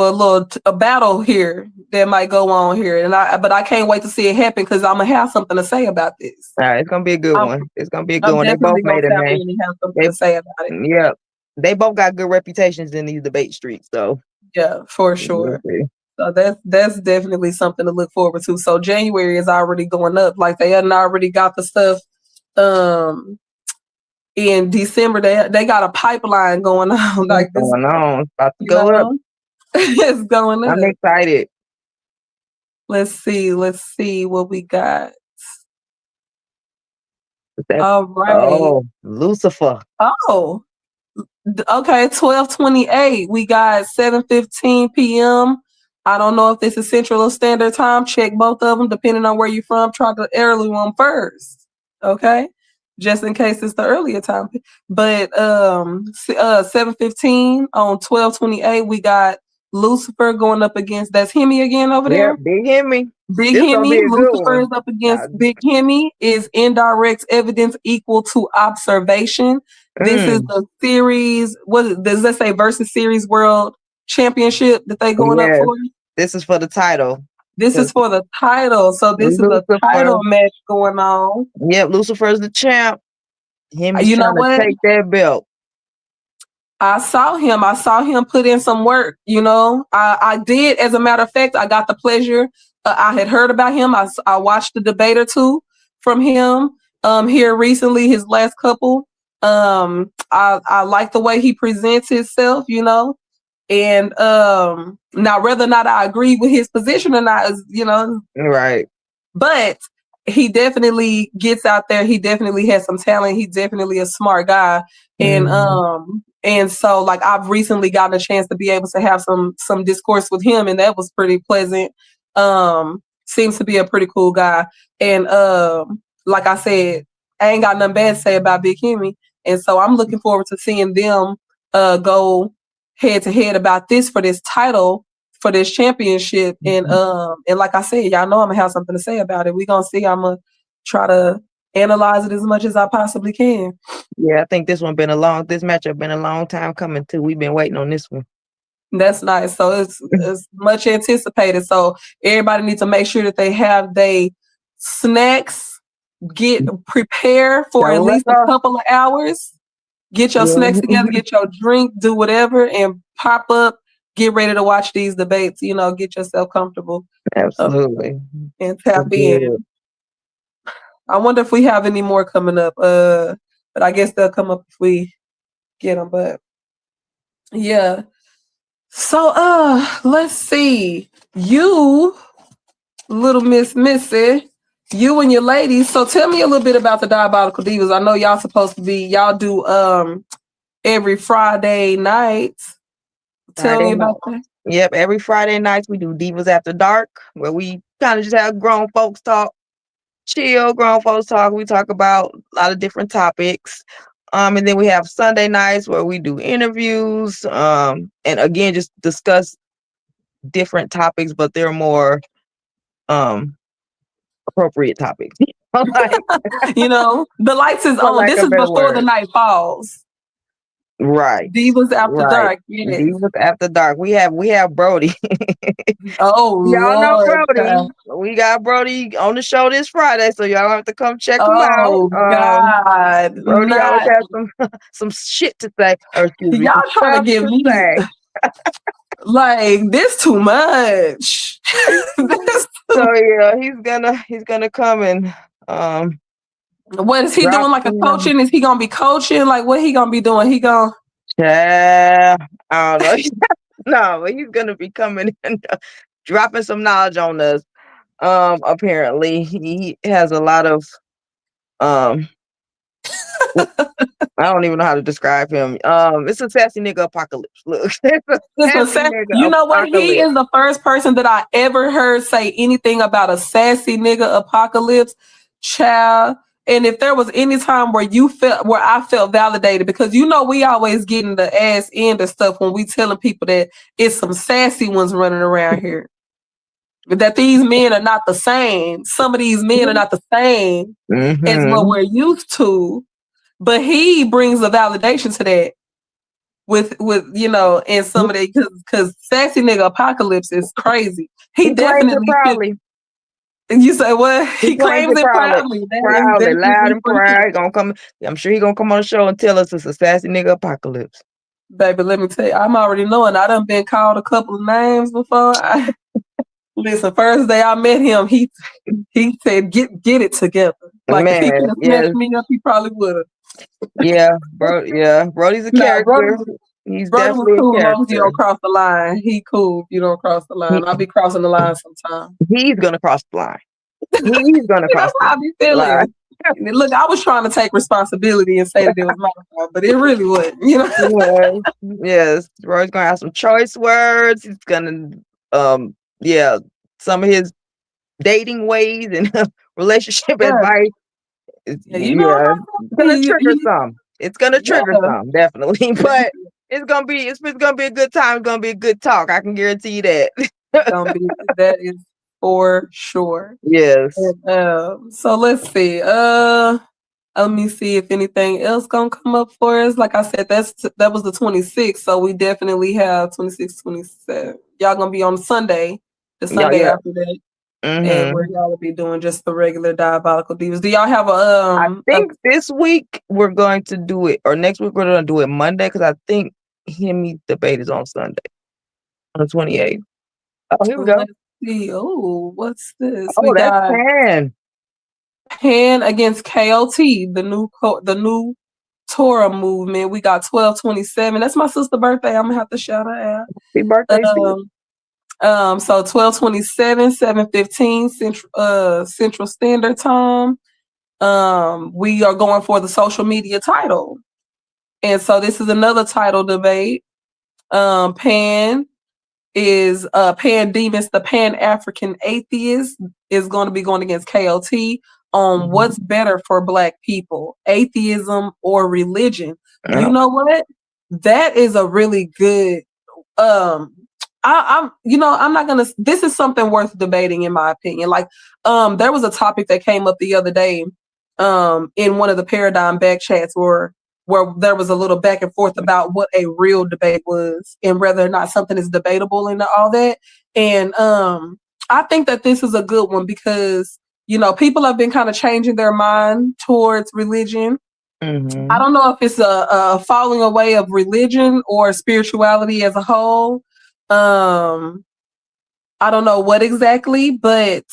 a battle here that might go on here, but I can't wait to see it happen because I'm gonna have something to say about this. It's gonna be a good one. It's gonna be a good one. They both made it, man. Have something to say about it. Yeah, they both got good reputations in these debate streets, though. Yeah, for sure. So that's definitely something to look forward to. So January is already going up. Like they hadn't already got the stuff. In December, they got a pipeline going on. Like this going on, it's about to go up. It's going up. I'm excited. Let's see what we got. All right. Oh, Lucifer. Oh, okay. 12:28. We got 7:15 p.m. I don't know if this is Central or Standard Time. Check both of them depending on where you're from. Try the early one first. Okay. Just in case it's the earlier time. But 7:15 on 12:28, we got Lucifer going up against, that's Hemi again over there. Big Hemi. Big Hemi. Lucifer is up against Big Hemi. Is indirect evidence equal to observation? This is the series. What does that say? Versus Series World Championship that they going up for? This is for the title. This is for the title. So this is a title match going on. Yep, Lucifer's the champ. Hemi's trying to take that belt. I saw him put in some work. I did. As a matter of fact, I got the pleasure. I had heard about him. I watched the debate or two from him here recently. His last couple. I like the way he presents himself. And now whether or not I agree with his position or not is, right. But he definitely gets out there. He definitely has some talent. He's definitely a smart guy. And so like I've recently gotten a chance to be able to have some discourse with him, and that was pretty pleasant. Seems to be a pretty cool guy. And like I said, I ain't got nothing bad to say about Big Hemi. And so I'm looking forward to seeing them go head to head about this for this title, for this championship. And like I said, y'all know I'm gonna have something to say about it. We're gonna see. I'm gonna try to analyze it as much as I possibly can. Yeah, I think this matchup been a long time coming too. We've been waiting on this one. That's nice. So it's much anticipated. So everybody needs to make sure that they have their snacks, get prepared for at least a couple of hours. Get your snacks together, get your drink, do whatever, and pop up. Get ready to watch these debates. Get yourself comfortable. Absolutely. And tap in. I wonder if we have any more coming up. But I guess they'll come up if we get them. But yeah. So let's see. You, little Miss Missy, you and your ladies. So tell me a little bit about the Diabolical Divas. I know y'all do every Friday night. Tell me about that. Yep, every Friday nights we do Divas After Dark, where we kind of just have grown folks talk, chill grown folks talk. We talk about a lot of different topics. And then we have Sunday nights where we do interviews, and again, just discuss different topics, but they're more appropriate topics. The lights is on. This is before the night falls. Right. Divas After Dark. Yes. Divas After Dark. We have Brody. Oh, y'all know Brody. We got Brody on the show this Friday, so y'all have to come check him out. Oh God, Brody always has some shit to say. Or excuse me, y'all trying to give me Like, this too much. So yeah, he's gonna come and what is he drop doing? Like a some coaching? Is he gonna be coaching? Like, what he gonna be doing? He gonna yeah, I don't know. No, but he's gonna be coming and dropping some knowledge on us. Apparently he has a lot of I don't even know how to describe him. It's a sassy nigga apocalypse. Look, it's a sassy listen, nigga you know what? He apocalypse. is the first person that I ever heard say anything about a sassy nigga apocalypse, child. And if there was any time where I felt validated, because you know we always getting the ass end of stuff when we telling people that it's some sassy ones running around here. That these men are not the same. Some of these men are not the same as what we're used to. But he brings a validation to that with and some of that because sassy nigga apocalypse is crazy. He claims it definitely proudly. You say what? He claims it proudly. Proudly, loud and proud. Gonna come. I'm sure he gonna come on the show and tell us it's a sassy nigga apocalypse. Baby, let me tell you, I'm already knowing. I done been called a couple of names before. Listen, first day I met him, he said, "Get it together." Like if he could have snatched me up, he probably would have. Yeah, bro. Yeah, Brody's a character. He's Brody definitely was cool a as long as you character. don't cross the line. He cool if you don't cross the line. I'll be crossing the line sometime. He's gonna cross the line. He's gonna cross That's how I be feeling. Look, I was trying to take responsibility and say that it was my fault, but it really wasn't, Yes, Roy's gonna have some choice words. He's gonna some of his dating ways and relationship advice. It's gonna trigger some. It's gonna trigger some, definitely. But it's gonna be a good time. It's gonna be a good talk. I can guarantee you that. That is for sure. Yes. And, so let's see. Let me see if anything else gonna come up for us. Like I said, that was the 26th, so we definitely have 26, 27. Y'all gonna be on Sunday, the Sunday after that. And where y'all will be doing just the regular Diabolical Divas. Do y'all have I think this week we're going to do it, or next week we're going to do it Monday, because I think Hemi's debate is on Sunday, on the 28th. Oh, here we go. Let's see. Oh, what's this? Oh, that's Pan against KOT, the new Torah movement. We got 12/27. That's my sister's birthday. I'm gonna have to shout her out. Happy birthday! So 12/27, 7:15 Central Standard Time. We are going for the social media title. And so this is another title debate. Pan Demas, the Pan-African atheist, is going to be going against KOT on what's better for Black people, atheism or religion. You know what? That is a really good I'm not gonna. This is something worth debating, in my opinion. Like, there was a topic that came up the other day, in one of the Paradigm back chats, where there was a little back and forth about what a real debate was and whether or not something is debatable and all that. And I think that this is a good one because people have been kind of changing their mind towards religion. I don't know if it's a falling away of religion or spirituality as a whole. I don't know what exactly, but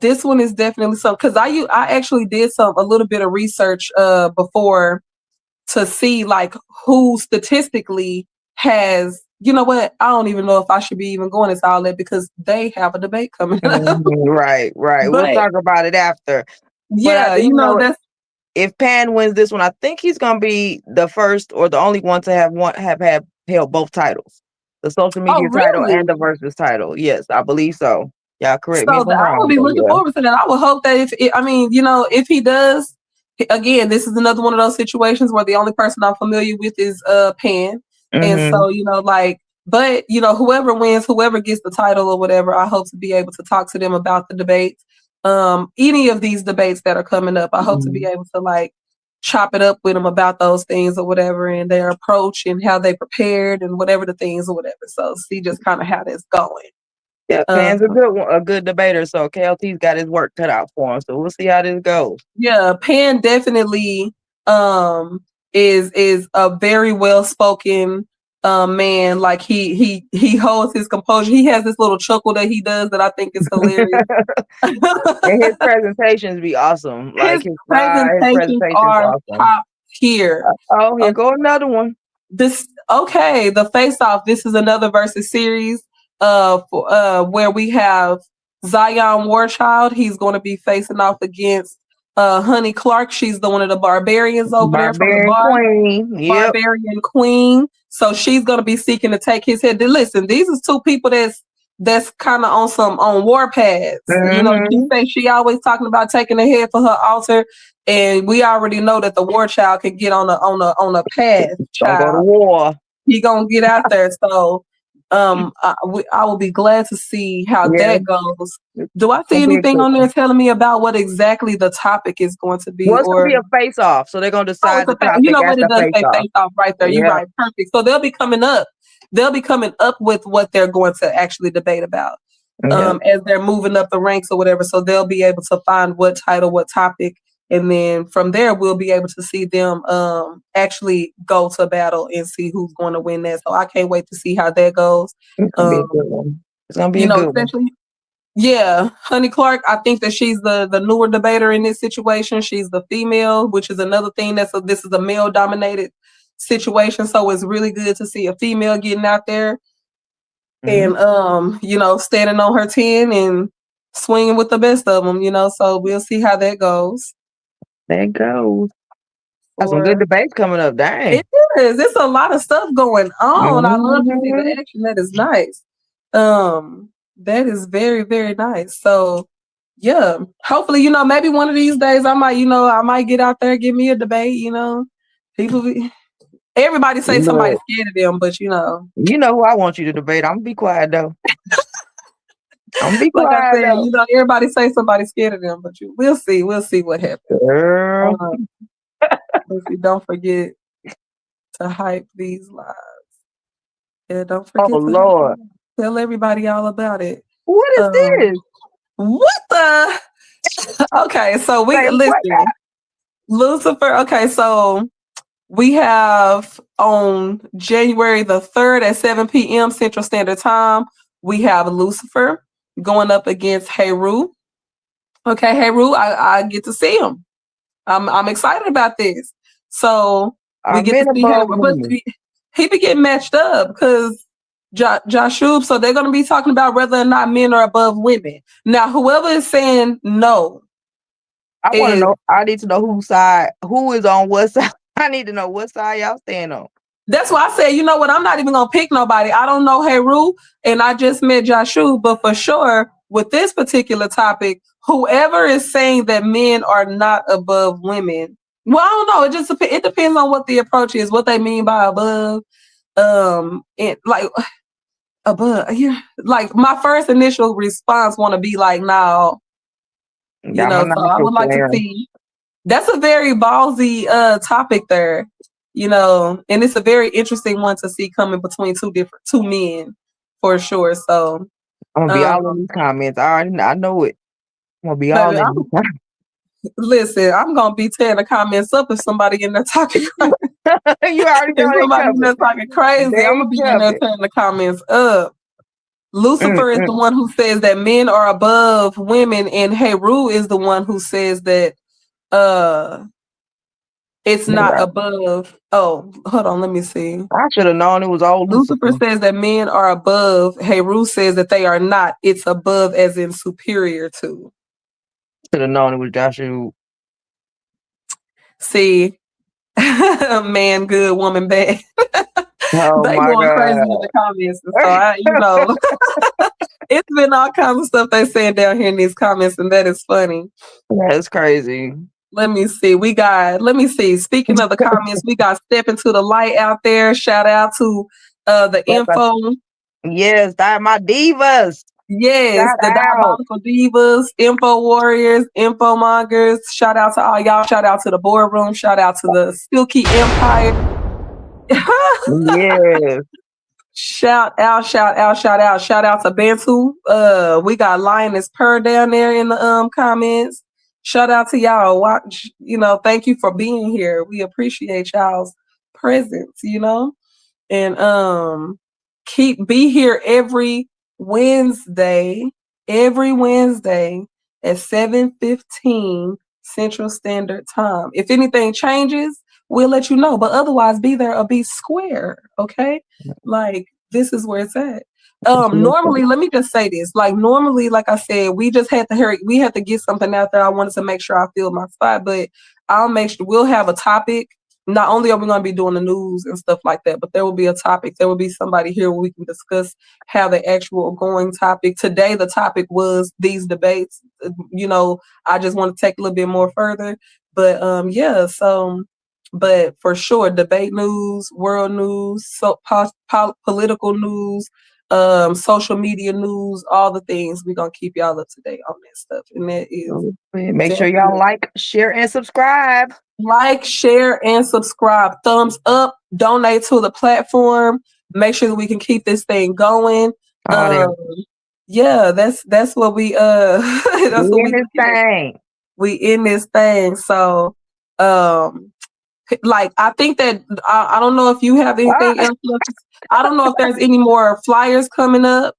this one is definitely something, because I actually did a little bit of research before to see like who statistically has, I don't even know if I should be even going into all that because they have a debate coming up. Right. We'll talk about it after. Yeah, that's if Pan wins this one, I think he's gonna be the first or the only one to have held both titles. The social media title and the versus title. Yes, I believe so. Yeah, correct me if I'm wrong. I will be looking forward to that. I would hope that if he does, again, this is another one of those situations where the only person I'm familiar with is Pan. And so, but whoever wins, whoever gets the title or whatever, I hope to be able to talk to them about the debates. Any of these debates that are coming up, I hope to be able to chop it up with them about those things or whatever, and their approach and how they prepared and whatever the things or whatever. So see just kind of how that's going. Yeah, Pan's a good debater, so KLT's got his work cut out for him. So we'll see how this goes. Yeah, Pan definitely is a very well spoken man, like he holds his composure. He has this little chuckle that he does that I think is hilarious. And his presentations be awesome. Like His his presentations are awesome. top tier. Oh, here go another one. The Face Off. This is another versus series where we have Zion Warchild. He's going to be facing off against Honey Clark. She's one of the barbarians over there from the Queen. Yep. Barbarian Queen. So she's going to be seeking to take his head. Listen, these are two people that's kind of on war paths. You know, she say she always talking about taking a head for her altar, and we already know that the war child can get on a path. Don't go to war. He gonna get out there. So, I will be glad to see how that goes. Do I see anything on there telling me about what exactly the topic is going to be? Well, it's gonna be a face off, so they're gonna decide the topic. You know what, it does say face off right there. You're right, perfect. So they'll be coming up with what they're going to actually debate about as they're moving up the ranks or whatever. So they'll be able to find what title, what topic, and then from there we'll be able to see them actually go to battle and see who's going to win that. So I can't wait to see how that goes. It's gonna be a good one. It's gonna be a good one. Yeah, Honey Clark, I think that she's the newer debater in this situation. She's the female, which is another thing this is a male dominated situation. So it's really good to see a female getting out there and standing on her 10 and swinging with the best of them, so we'll see how that goes. There goes. Got some good debates coming up. Dang. It is. It's a lot of stuff going on. I love to see the action. That is nice. That is very, very nice. So yeah, hopefully, maybe one of these days I might get out there, give me a debate, everybody say somebody's scared of them, but You know who I want you to debate. I'm gonna be quiet though. I'm gonna be quiet. Like I said, everybody say somebody's scared of them, but we'll see what happens. Girl. Don't forget to hype these lives. Yeah, don't forget Lord. Tell everybody all about it. What is this? What the? Okay, so listen. Lucifer. Okay, so we have on January the 3rd at 7 p.m. Central Standard Time, we have Lucifer going up against Heru. Okay, Heru, I get to see him. I'm excited about this. So we get to see him, but he be getting matched up because Joshua. So they're going to be talking about whether or not men are above women. Now, whoever is saying no, I want to know. I need to know who is on what side. I need to know what side y'all stand on. That's why I said, you know what? I'm not even going to pick nobody. I don't know Heru, and I just met Joshua, but for sure, with this particular topic, whoever is saying that men are not above women, well, I don't know. It depends on what the approach is, what they mean by above. And like above, yeah. Like my first initial response want to be like, no, so I would like to see. That's a very ballsy topic there, and it's a very interesting one to see coming between two men for sure. So I'm gonna be all in these comments. I know it. I'm gonna be all in these comments. Listen, I'm gonna be tearing the comments up if somebody in there talking crazy. You already know somebody in there talking crazy. I'm gonna be in there tearing the comments up. Lucifer is the one who says that men are above women, and Heru is the one who says that it's not above. Oh, hold on, let me see. I should have known it was all Lucifer says that men are above. Heru says that they are not. It's above as in superior to. Should have known it was Joshua. See, man good, woman bad. Oh they my going God. crazy in the comments. So it's been all kinds of stuff they saying down here in these comments, and that is funny. That's crazy. Let me see. Speaking of the comments, we got Step Into the Light out there. Shout out to the info. Yes, that my divas. Yes, the Diabolical Divas, Info Warriors, Info Mongers. Shout out to all y'all. Shout out to the boardroom. Shout out to the Silky Empire. Yes. Shout out to Bantu. We got Lioness Purr down there in the comments. Shout out to y'all. Watch, thank you for being here. We appreciate y'all's presence, And be here every Wednesday at 7:15 Central Standard Time. If anything changes, we'll let you know. But otherwise, be there or be square. Okay, like this is where it's at. Normally, let me just say this. Like normally, like I said, we just had to hurry. We had to get something out there. I wanted to make sure I filled my spot, but I'll make sure we'll have a topic. Not only are we going to be doing the news and stuff like that, but there will be a topic. There will be somebody here where we can discuss how the actual going topic. Today, the topic was these debates. You know, I just want to take a little bit more further. But yeah, so, but for sure, debate news, world news, so political news, social media news, all the things. We're going to keep y'all up to date on that stuff. And that is make sure y'all like, share, and subscribe. Like, share, and subscribe. Thumbs up. Donate to the platform. Make sure that we can keep this thing going. Yeah, that's what we that's what we in this thing. We in this thing. So like I think that I don't know if you have anything else. I don't know if there's any more flyers coming up.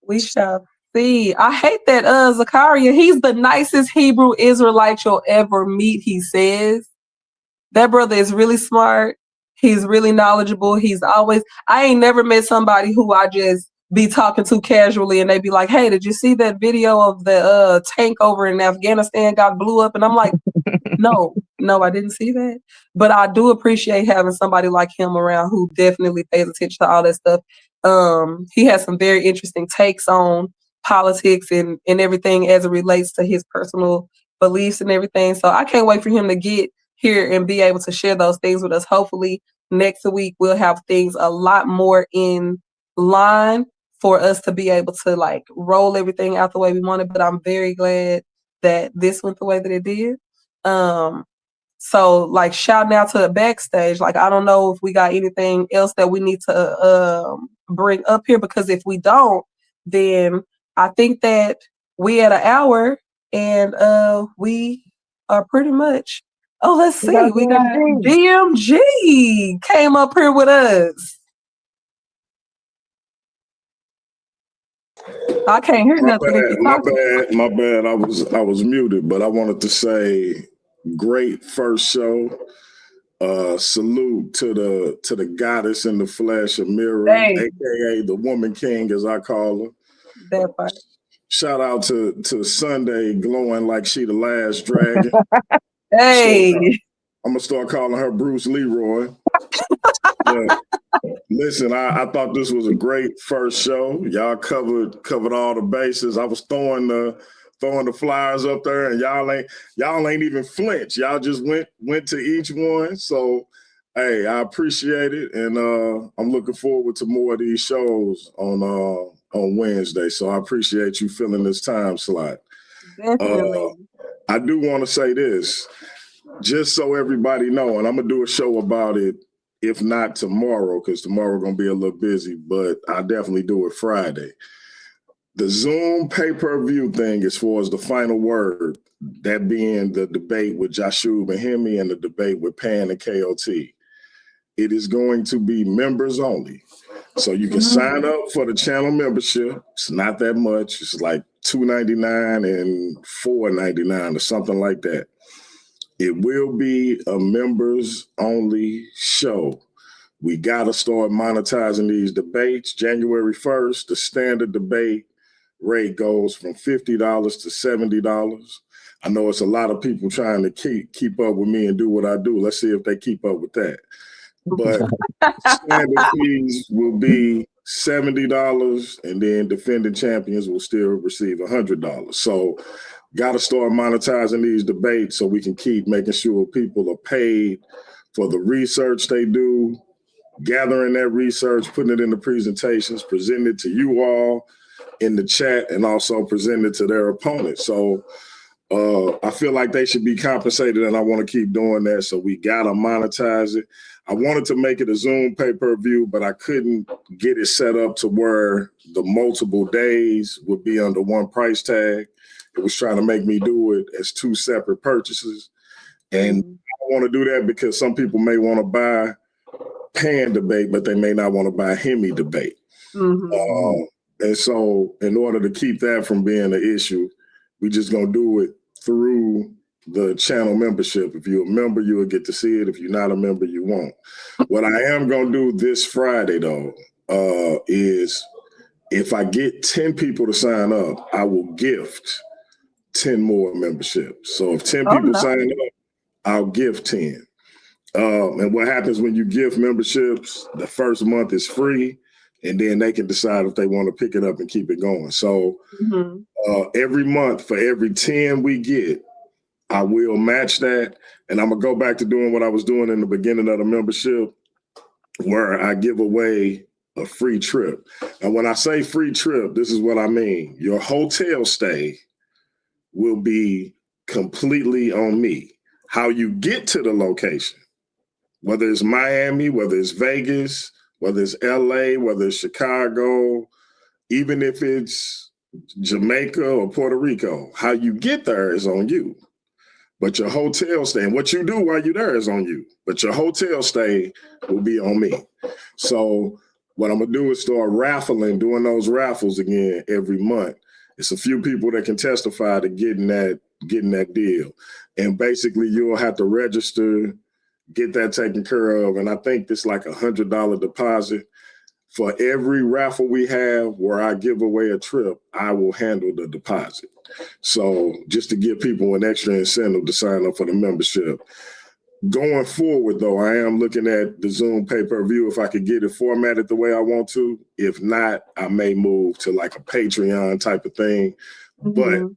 We shall see. I hate that Zakaria, he's the nicest Hebrew Israelite you'll ever meet, he says. That brother is really smart. He's really knowledgeable. I ain't never met somebody who I just be talking to casually and they be like, hey, did you see that video of the tank over in Afghanistan got blew up? And I'm like, no, I didn't see that. But I do appreciate having somebody like him around who definitely pays attention to all that stuff. He has some very interesting takes on politics and everything as it relates to his personal beliefs and everything. So I can't wait for him to get here and be able to share those things with us. Hopefully next week we'll have things a lot more in line for us to be able to like roll everything out the way we wanted. But I'm very glad that this went the way that it did. So like shouting out to the backstage, like I don't know if we got anything else that we need to bring up here, because if we don't, then I think that we at an hour and we are pretty much, let's see, we got DMG came up here with us. I can't hear nothing. My bad. I was muted, but I wanted to say great first show. Salute to the goddess in the flesh, Amira, aka the woman king, as I call her. That part. Shout out to Sunday glowing like she the last dragon. Hey. So, I'm gonna start calling her Bruce Leroy. Listen, I thought this was a great first show. Y'all covered all the bases. I was throwing the flyers up there, and y'all ain't even flinch. Y'all just went to each one. So, hey, I appreciate it, and I'm looking forward to more of these shows on Wednesday. So I appreciate you filling this time slot. Definitely. I do want to say this, just so everybody know, and I'm gonna do a show about it. If not tomorrow, because tomorrow going to be a little busy, but I'll definitely do it Friday. The Zoom pay-per-view thing as far as the final word, that being the debate with Joshua Bahimi and the debate with Pan and KOT. It is going to be members only. So you can sign up for the channel membership. It's not that much. It's like $2.99 and $4.99 or something like that. It will be a members only show. We got to start monetizing these debates. January 1st, the standard debate rate goes from $50 to $70. I know it's a lot of people trying to keep up with me and do what I do. Let's see if they keep up with that. But standard fees will be $70, and then defending champions will still receive $100. So got to start monetizing these debates so we can keep making sure people are paid for the research they do, gathering that research, putting it in the presentations, presenting it to you all in the chat, and also presenting it to their opponents. So I feel like they should be compensated, and I want to keep doing that. So we got to monetize it. I wanted to make it a Zoom pay-per-view, but I couldn't get it set up to where the multiple days would be under one price tag. It was trying to make me do it as two separate purchases. And I want to do that because some people may want to buy Pan debate, but they may not want to buy Hemi debate. And so in order to keep that from being an issue, we just going to do it through the channel membership. If you're a member, you will get to see it. If you're not a member, you won't. What I am going to do this Friday, though, is if I get 10 people to sign up, I will gift 10 more memberships. So if 10 people sign up, I'll give 10. And what happens when you give memberships, the first month is free, and then they can decide if they want to pick it up and keep it going. So every month, for every 10 we get, I will match that. And I'm going to go back to doing what I was doing in the beginning of the membership, where I give away a free trip. And when I say free trip, this is what I mean. Your hotel stay will be completely on me. How you get to the location, whether it's Miami, whether it's Vegas, whether it's LA, whether it's Chicago, even if it's Jamaica or Puerto Rico, how you get there is on you. But your hotel stay and what you do while you're there is on you. But your hotel stay will be on me. So what I'm gonna do is start doing those raffles again every month. It's a few people that can testify to getting that deal. And basically you'll have to register, get that taken care of. And I think it's like $100 deposit. For every raffle we have where I give away a trip, I will handle the deposit. So just to give people an extra incentive to sign up for the membership. Going forward, though, I am looking at the Zoom pay-per-view if I could get it formatted the way I want to. If not, I may move to like a Patreon type of thing. But we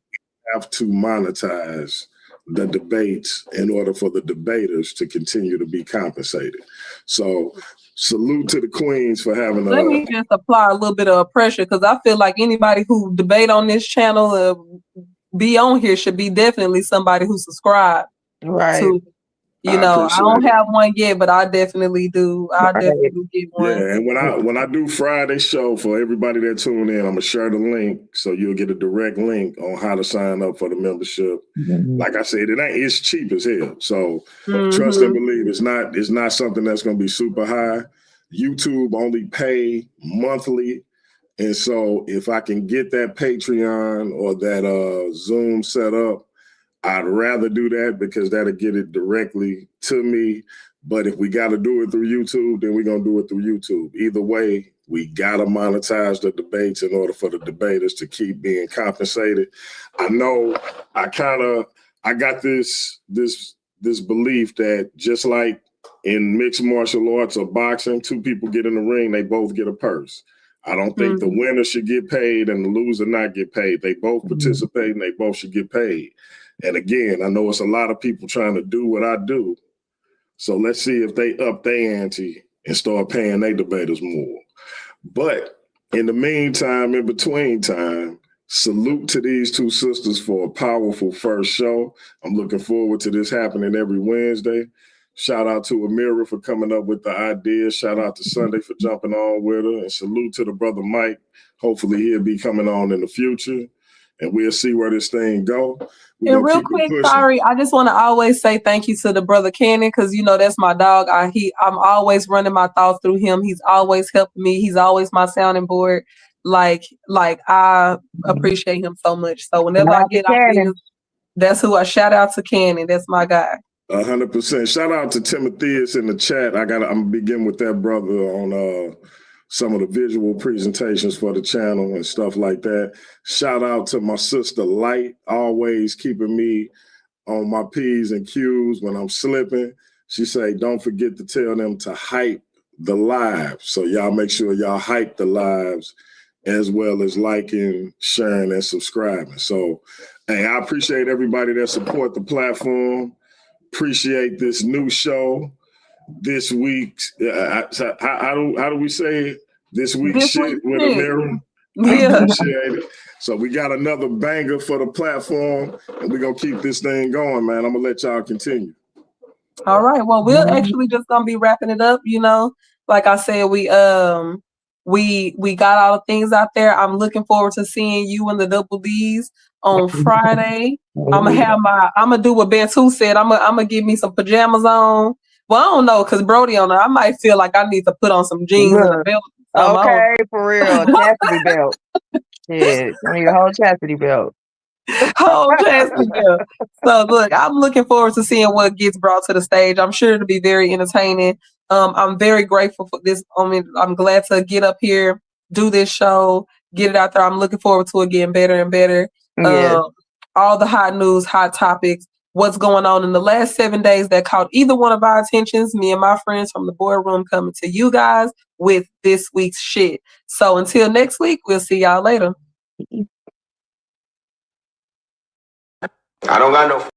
have to monetize the debates in order for the debaters to continue to be compensated. So salute to the queens for having Let me just apply a little bit of pressure, because I feel like anybody who debate on this channel be on here should be definitely somebody who subscribed to. I don't have one yet, but I definitely do. I definitely get one. Yeah, and when I do Friday show for everybody that tune in, I'm gonna share the link so you'll get a direct link on how to sign up for the membership. Like I said, it's cheap as hell. So trust and believe it's not something that's gonna be super high. YouTube only pay monthly. And so if I can get that Patreon or that Zoom set up, I'd rather do that because that'll get it directly to me. But if we got to do it through YouTube, then we're going to do it through YouTube. Either way, we got to monetize the debates in order for the debaters to keep being compensated. I know I got this belief that just like in mixed martial arts or boxing, two people get in the ring, they both get a purse. I don't think the winner should get paid and the loser not get paid. They both participate and they both should get paid. And again, I know it's a lot of people trying to do what I do. So let's see if they up their ante and start paying their debaters more. But in the meantime, in between time, salute to these two sisters for a powerful first show. I'm looking forward to this happening every Wednesday. Shout out to Amira for coming up with the idea. Shout out to Sunday for jumping on with her. And salute to the brother Mike. Hopefully he'll be coming on in the future. And we'll see where this thing go. And real quick, sorry, I just want to always say thank you to the brother Cannon, because that's my dog. I'm always running my thoughts through him. He's always helping me. He's always my sounding board. Like I appreciate him so much. So whenever I get ideas, that's who I shout out to. Cannon. That's my guy. 100%. Shout out to Timotheus in the chat. I'm gonna begin with that brother on some of the visual presentations for the channel and stuff like that. Shout out to my sister Light, always keeping me on my P's and Q's when I'm slipping. She say, don't forget to tell them to hype the live. So y'all make sure y'all hype the lives as well as liking, sharing, and subscribing. So, hey, I appreciate everybody that support the platform. Appreciate this new show. This week's, how do we say it? This week's shit with Amira. Yeah. Appreciate it. So we got another banger for the platform, and we're going to keep this thing going, man. I'm going to let y'all continue. All right. Well, we're actually just going to be wrapping it up, Like I said, we got all the things out there. I'm looking forward to seeing you and the Double D's on Friday. I'm gonna do what Bantu said. I'm gonna give me some pajamas on. Well, I don't know, because Brody on there, I might feel like I need to put on some jeans and a belt. Okay, for real. Chastity belt. Shit. I need a whole chastity belt. Whole chastity belt. So look, I'm looking forward to seeing what gets brought to the stage. I'm sure it'll be very entertaining. I'm very grateful for this. I'm glad to get up here, do this show, get it out there. I'm looking forward to it getting better and better. Yes. All the hot news, hot topics, what's going on in the last 7 days that caught either one of our attentions, me and my friends from the boardroom coming to you guys with this week's shit. So until next week, we'll see y'all later. I don't got no